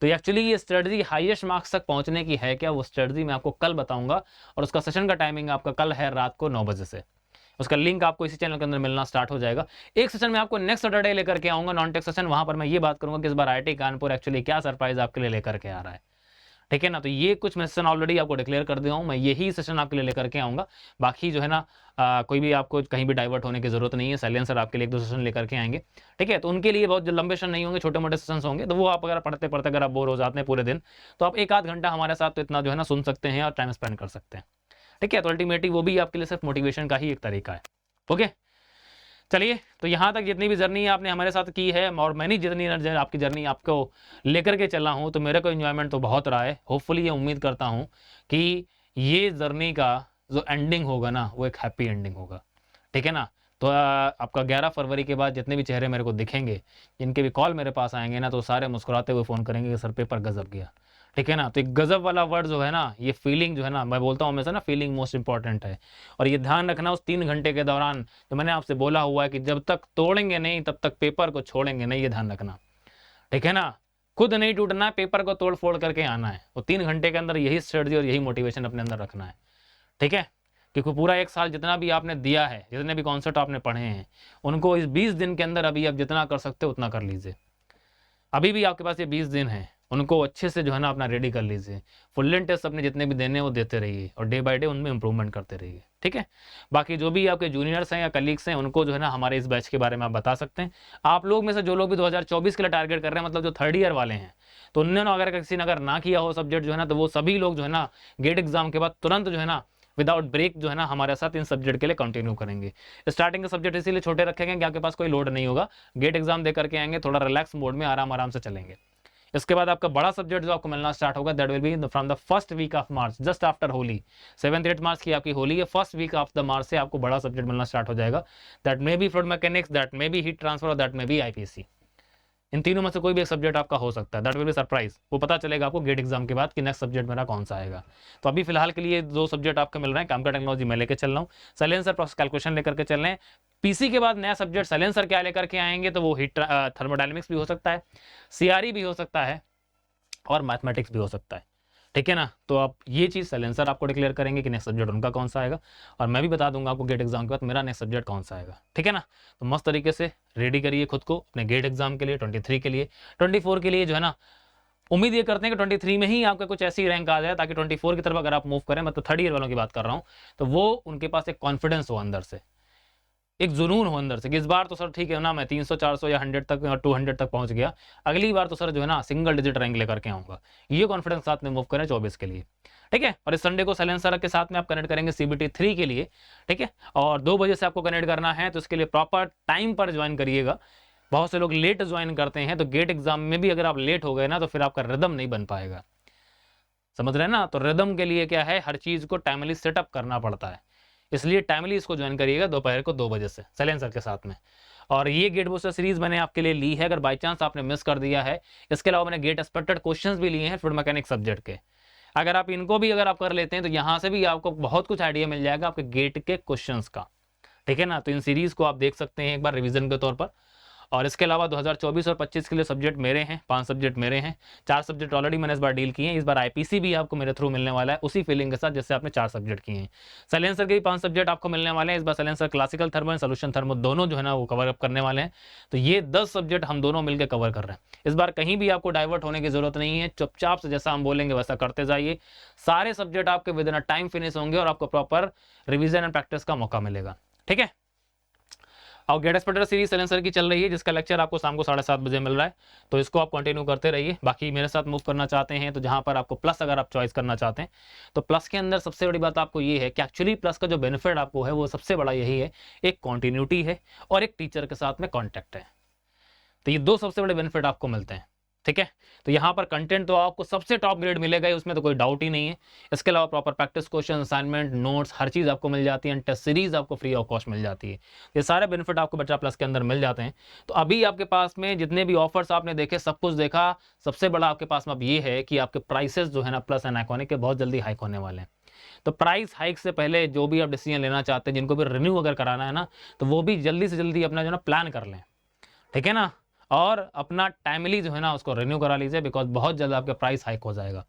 तो एक्चुअली ये स्ट्रेटजी हाईएस्ट मार्क्स तक पहुंचने की है क्या, वो स्ट्रेटजी मैं आपको कल बताऊंगा। और उसका सेशन का टाइमिंग आपका कल है रात को 9 बजे से। उसका लिंक आपको इसी चैनल के अंदर मिलना स्टार्ट हो जाएगा। एक सेशन में आपको नेक्स्ट सैटरडे लेकर के आऊंगा, नॉन टेक सेशन। वहां पर मैं ये बात करूंगा कि इस बार IIT कानपुर एक्चुअली क्या सरप्राइज आपके लिए लेकर के आ रहा है, ठीक है ना। तो ये कुछ मैं सेशन ऑलरेडी आपको डिक्लेयर कर दिया हूँ, मैं यही सेशन आपके लिए लेकर के आऊँगा। बाकी जो है ना कोई भी आपको कहीं भी डाइवर्ट होने की जरूरत नहीं है। साइलेंसर आपके लिए 1-2 सेशन लेकर के आएंगे, ठीक है। तो उनके लिए बहुत लंबे सेशन नहीं होंगे, छोटे मोटे सेशन होंगे। तो वो आप अगर पढ़ते पढ़ते अगर आप बोर हो जाते हैं पूरे दिन, तो आप 1-8 घंटा हमारे साथ तो इतना जो है ना सुन सकते हैं और टाइम स्पेंड कर सकते हैं, ठीक है। तो अल्टीमेटली वो भी आपके लिए सिर्फ मोटिवेशन का ही एक तरीका है, ओके। चलिए, तो यहाँ तक जितनी भी जर्नी आपने हमारे साथ की है और मैंने जितनी आपकी जर्नी आपको लेकर के चला हूँ, तो मेरे को एंजॉयमेंट तो बहुत रहा है। होपफुली ये उम्मीद करता हूँ कि ये जर्नी का जो एंडिंग होगा ना वो एक हैप्पी एंडिंग होगा, ठीक है ना। तो आपका 11 फरवरी के बाद जितने भी चेहरे मेरे को दिखेंगे, जिनके भी कॉल मेरे पास आएंगे ना, तो सारे मुस्कुराते हुए फ़ोन करेंगे कि सर पेपर गजब गया, ठीक है ना। तो एक गजब वाला वर्ड जो है ना, ये फीलिंग जो है ना, मैं बोलता हूँ हमेशा ना, फीलिंग मोस्ट इंपॉर्टेंट है। और ये ध्यान रखना उस 3 घंटे के दौरान जो मैंने आपसे बोला हुआ है कि जब तक तोड़ेंगे नहीं तब तक पेपर को छोड़ेंगे नहीं, ये ध्यान रखना, ठीक है ना। खुद नहीं टूटना है, पेपर को तोड़ फोड़ करके आना है। वो 3 घंटे के अंदर यही स्ट्रेटजी और यही मोटिवेशन अपने अंदर रखना है, ठीक है। क्योंकि पूरा 1 साल जितना भी आपने दिया है, जितने भी कॉन्सेप्ट आपने पढ़े हैं, उनको इस 20 दिन के अंदर अभी आप जितना कर सकते हो उतना कर लीजिए। अभी भी आपके पास ये 20 दिन है, उनको अच्छे से जो है ना अपना रेडी कर लीजिए। फुल लेंथ टेस्ट अपने जितने भी देने हैं वो देते रहिए और डे बाय डे उनमें इंप्रूवमेंट करते रहिए, ठीक है। बाकी जो भी आपके जूनियर्स हैं या कलीग्स हैं, उनको जो है ना हमारे इस बैच के बारे में आप बता सकते हैं। आप लोग में से जो लोग भी 2024 के लिए टारगेट कर रहे हैं, मतलब जो 3rd ईयर वाले हैं, तो उन्होंने अगर किसी ने अगर ना किया हो सब्जेक्ट जो है ना, तो वो सभी लोग जो है ना गेट एग्जाम के बाद तुरंत जो है ना विदाउट ब्रेक जो है ना हमारे साथ इन सब्जेक्ट के लिए कंटिन्यू करेंगे। स्टार्टिंग के सब्जेक्ट इसीलिए छोटे रखेंगे कि आपके पास कोई लोड नहीं होगा, गेट एग्जाम दे करके आएंगे, थोड़ा रिलैक्स मोड में आराम से चलेंगे। इसके बाद आपका बड़ा सब्जेक्ट जो आपको मिलना स्टार्ट होगा, that will be from the first week of March, just after Holi. 7-8 March की आपकी होली है, first week of the March से आपको बड़ा सब्जेक्ट मिलना स्टार्ट हो जाएगा। That may be fluid mechanics, that may be heat transfer, that may be IPC. इन तीनों में से कोई भी एक सब्जेक्ट आपका हो सकता है। दैट विल बी सरप्राइज, वो पता चलेगा आपको गेट एग्जाम के बाद कि नेक्स्ट सब्जेक्ट मेरा कौन सा आएगा। तो अभी फिलहाल के लिए 2 सब्जेक्ट आपको मिल रहे हैं, कंप्यूटर टेक्नोलॉजी मैं लेकर चल रहा हूँ, साइलेंसर प्रोसेस कैलकुलेशन लेकर के चल रहे हैं। पीसी के बाद नया सब्जेक्ट साइलेंसर क्या लेकर के आएंगे, तो वो हीट थर्मोडायनेमिक्स भी हो सकता है, सीआरई भी हो सकता है और मैथमेटिक्स भी हो सकता है, ठीक है ना। तो आप ये चीज़ साइलेंसर आपको डिक्लेयर करेंगे कि नेक्स्ट सब्जेक्ट उनका कौन सा आएगा, और मैं भी बता दूंगा आपको गेट एग्जाम के बाद मेरा नेक्स्ट सब्जेक्ट कौन सा आएगा, ठीक है ना। तो मस्त तरीके से रेडी करिए खुद को अपने गेट एग्जाम के लिए, 23 के लिए, 24 के लिए जो है ना। उम्मीद ये करते हैं कि 23 में ही आपका कुछ ऐसी रैंक आ जाए ताकि 24 की तरफ अगर आप मूव करें, मतलब 3rd ईयर वालों की बात कर रहा हूँ, तो वो उनके पास एक कॉन्फिडेंस हो अंदर से, एक जुनून हो अंदर से कि इस बार तो सर ठीक है ना, मैं 300 400 या 100 तक 200 तक पहुंच गया, अगली बार तो सर जो है ना सिंगल डिजिट रैंक लेकर के आऊंगा। ये कॉन्फिडेंस साथ में मूव करें 24 के लिए, ठीक है। और इस संडे को साइलेंसर के साथ में आप कनेक्ट करेंगे CBT 3 के लिए, ठीक है। और 2 बजे से आपको कनेक्ट करना है, तो इसके लिए प्रॉपर टाइम पर ज्वाइन करिएगा। बहुत से लोग लेट ज्वाइन करते हैं, तो गेट एग्जाम में भी अगर आप लेट हो गए ना, तो फिर आपका रिदम नहीं बन पाएगा, समझ रहे हैं ना। तो रिदम के लिए क्या है, हर चीज को टाइमली सेटअप करना पड़ता है, इसलिए टाइमली इसको ज्वाइन करिएगा दोपहर को 2 बजे से साइलेंसर के साथ में। और ये गेट बूस्टर सीरीज मैंने आपके लिए ली है, अगर बाई चांस आपने मिस कर दिया है। इसके अलावा मैंने गेट एक्सपेक्टेड क्वेश्चंस भी लिए हैं फ्लूइड मैकेनिक्स सब्जेक्ट के, अगर आप इनको भी अगर आप कर लेते हैं, तो यहाँ से भी आपको बहुत कुछ आइडिया मिल जाएगा आपके गेट के क्वेश्चंस का, ठीक है ना। तो इन सीरीज को आप देख सकते हैं एक बार रिवीजन के तौर पर। और इसके अलावा 2024 और 25 के लिए सब्जेक्ट मेरे हैं, 5 सब्जेक्ट मेरे हैं, 4 सब्जेक्ट ऑलरेडी मैंने इस बार डील किए हैं। इस बार आईपीसी भी आपको मेरे थ्रू मिलने वाला है उसी फीलिंग के साथ जैसे आपने 4 सब्जेक्ट किए हैं। साइलेंसर के भी 5 सब्जेक्ट आपको मिलने वाले हैं इस बार। साइलेंसर classical thermo and solution thermo दोनों जो है ना वो कवर अप करने वाले हैं। तो ये 10 सब्जेक्ट हम दोनों मिलकर कवर कर रहे हैं इस बार। कहीं भी आपको डाइवर्ट होने की जरूरत नहीं है, चुपचाप से जैसा हम बोलेंगे वैसा करते जाइए। सारे सब्जेक्ट आपके with in a time finish होंगे और आपको प्रॉपर रिविजन एंड प्रैक्टिस का मौका मिलेगा, ठीक है। और गेट एक्सपेक्टेड सीरीज साइलेंसर की चल रही है, जिसका लेक्चर आपको शाम को 7:30 बजे मिल रहा है, तो इसको आप कंटिन्यू करते रहिए। बाकी मेरे साथ मूव करना चाहते हैं तो जहां पर आपको प्लस अगर आप चॉइस करना चाहते हैं, तो प्लस के अंदर सबसे बड़ी बात आपको ये है कि एक्चुअली प्लस का जो बेनिफिट आपको है वो सबसे बड़ा यही है, एक कॉन्टिन्यूटी है और एक टीचर के साथ में कॉन्टैक्ट है। तो ये 2 सबसे बड़े बेनिफिट आपको मिलते हैं, ठीक है। तो यहाँ पर कंटेंट तो आपको सबसे टॉप ग्रेड मिलेगा ही, उसमें तो कोई डाउट ही नहीं है। इसके अलावा proper practice question, assignment, notes, हर चीज़ आपको मिल जाती है। टेस्ट सीरीज आपको फ्री ऑफ कॉस्ट मिल जाती है। ये सारे बेनिफिट आपको बच्चा प्लस के अंदर मिल जाते हैं। तो अभी आपके पास में जितने भी ऑफर्स आपने देखे, सब कुछ देखा, सबसे बड़ा आपके पास में अब ये है कि आपके प्राइसेस जो है ना प्लस एंड आइकॉनिक के बहुत जल्दी हाइक होने वाले हैं। तो प्राइस हाइक से पहले जो भी आप डिसीजन लेना चाहते हैं, जिनको भी रिन्यू अगर कराना है ना, तो वो भी जल्दी से जल्दी अपना जो ना प्लान कर लें, ठीक है ना। और अपना टाइमली जो है ना उसको रिन्यू करा लीजिए, बिकॉज बहुत जल्द आपका प्राइस हाइक हो जाएगा।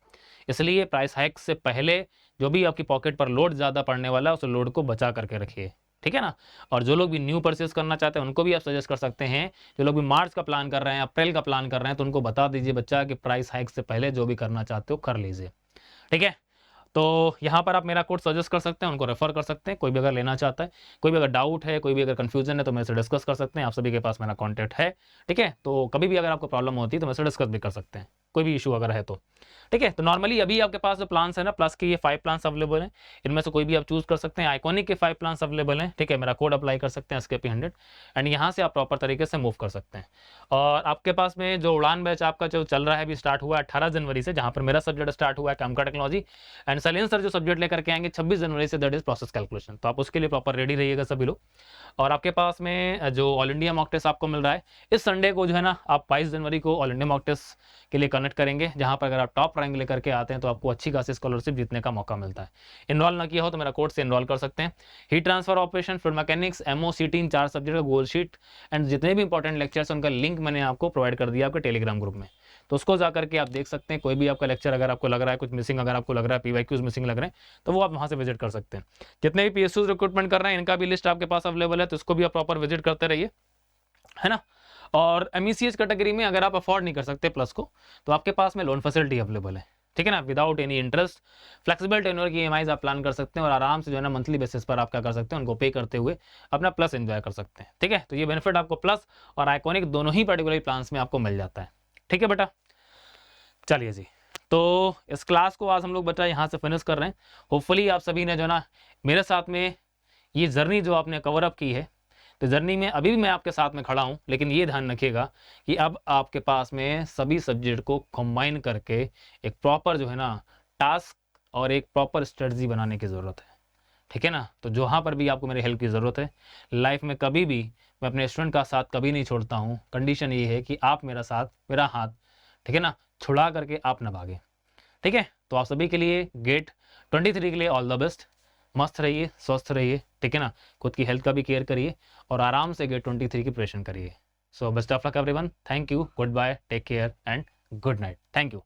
इसलिए प्राइस हाइक से पहले जो भी आपकी पॉकेट पर लोड ज़्यादा पड़ने वाला है उस लोड को बचा करके रखिए, ठीक है ना। और जो लोग भी न्यू परचेस करना चाहते हैं उनको भी आप सजेस्ट कर सकते हैं। जो लोग भी मार्च का प्लान कर रहे हैं, अप्रैल का प्लान कर रहे हैं, तो उनको बता दीजिए बच्चा कि प्राइस हाइक से पहले जो भी करना चाहते हो कर लीजिए, ठीक है। तो यहाँ पर आप मेरा कोड सजेस्ट कर सकते हैं, उनको रेफर कर सकते हैं। कोई भी अगर लेना चाहता है, कोई भी अगर डाउट है, कोई भी अगर कंफ्यूजन है, तो मेरे से डिस्कस कर सकते हैं। आप सभी के पास मेरा कॉन्टैक्ट है, ठीक है। तो कभी भी अगर आपको प्रॉब्लम होती है तो मेरे से डिस्कस भी कर सकते हैं, कोई भी इशू अगर है तो, ठीक है। तो नॉर्मली अभी आपके पास जो प्लान्स है ना, प्लस के ये 5 प्लान्स अवेलेबल हैं, इनमें से कोई भी आप चूज कर सकते हैं। आइकॉनिक के 5 प्लान्स अवेलेबल हैं, ठीक है। मेरा कोड अप्लाई कर सकते हैं SKP 100 एंड यहाँ से आप प्रॉपर तरीके से मूव कर सकते हैं। और आपके पास में जो उड़ान बैच आपका जो चल रहा है अभी स्टार्ट हुआ है 18 जनवरी से, जहाँ पर मेरा सब्जेक्ट स्टार्ट हुआ है कंप्यूटर टेक्नोलॉजी एंड साइलेंसर जो सब्जेक्ट लेकर के आएंगे 26 जनवरी से, दैट इज प्रोसेस कैलकुलेशन। तो आप उसके लिए प्रॉपर रेडी रहिएगा सभी लोग। और आपके पास में जो ऑल इंडिया मॉक टेस्ट आपको मिल रहा है इस संडे को जो है ना, आप 22 जनवरी को ऑल इंडिया मॉक टेस्ट के लिए कनेक्ट कनेक्ट करेंगे, जहां पर अगर आप टॉप रैंक लेकर के आते हैं तो आपको अच्छी खासी स्कॉलरशिप जीतने का मौका मिलता है। इनरोल ना किया हो तो मेरा कोर्स से इनरोल कर सकते हैं। Heat transfer operation, fluid mechanics, MO, CT, इन 4 सब्जेक्ट का गोल शीट एंड जितने भी इंपॉर्टेंट लेक्चर्स उनका लिंक मैंने आपको प्रोवाइड कर दिया आपके टेलीग्राम ग्रुप में, तो उसको जाकर के आप देख सकते हैं। कोई भी आपका लेक्चर अगर आपको लग रहा है कुछ मिसिंग, अगर आपको लग रहा है पीवाईक्यूज मिसिंग लग रहे हैं, तो वो आप वहां से विजिट कर सकते हैं। जितने भी पीएसयूज रिक्रूटमेंट कर रहे हैं इनका भी लिस्ट आपके पास अवेलेबल है, तो इसको भी आप प्रॉपर विजिट करते रहिए, है ना। और एमईसीएच कैटेगरी में अगर आप अफोर्ड नहीं कर सकते प्लस को, तो आपके पास में लोन फैसिलिटी अवेलेबल है, ठीक है ना, without any interest. Flexible tenure की ईएमआईज आप प्लान कर सकते हैं और आराम से जो है ना मंथली बेसिस पर आप क्या कर सकते हैं, उनको पे करते हुए अपना प्लस एंजॉय कर सकते हैं, ठीक है। तो ये बेनिफिट आपको प्लस और आइकॉनिक दोनों ही पर्टिकुलर प्लान्स में आपको मिल जाता है, ठीक है बेटा। चलिए जी, तो इस क्लास को आज हम लोग बच्चा यहाँ से फिनिश कर रहे हैं। होपफुली आप सभी ने जो ना मेरे साथ में ये जर्नी जो आपने कवर अप की है, तो जर्नी में अभी भी मैं आपके साथ में खड़ा हूँ, लेकिन ये ध्यान रखिएगा कि अब आपके पास में सभी सब्जेक्ट को कंबाइन करके एक प्रॉपर जो है ना टास्क और एक प्रॉपर स्ट्रेटजी बनाने की ज़रूरत है, ठीक है ना। तो जहाँ पर भी आपको मेरी हेल्प की ज़रूरत है लाइफ में, कभी भी मैं अपने स्टूडेंट का साथ कभी नहीं छोड़ता हूँ। कंडीशन ये है कि आप मेरा साथ, मेरा हाथ, ठीक है ना, छुड़ा करके आप ना भागे, ठीक है। तो आप सभी के लिए गेट 23 के लिए ऑल द बेस्ट। मस्त रहिए, स्वस्थ रहिए, ठीक है ना, खुद की हेल्थ का भी केयर करिए और आराम से गेट 23 की प्रिपरेशन करिए। So best of luck everyone, thank you, goodbye, take care and good night, thank you.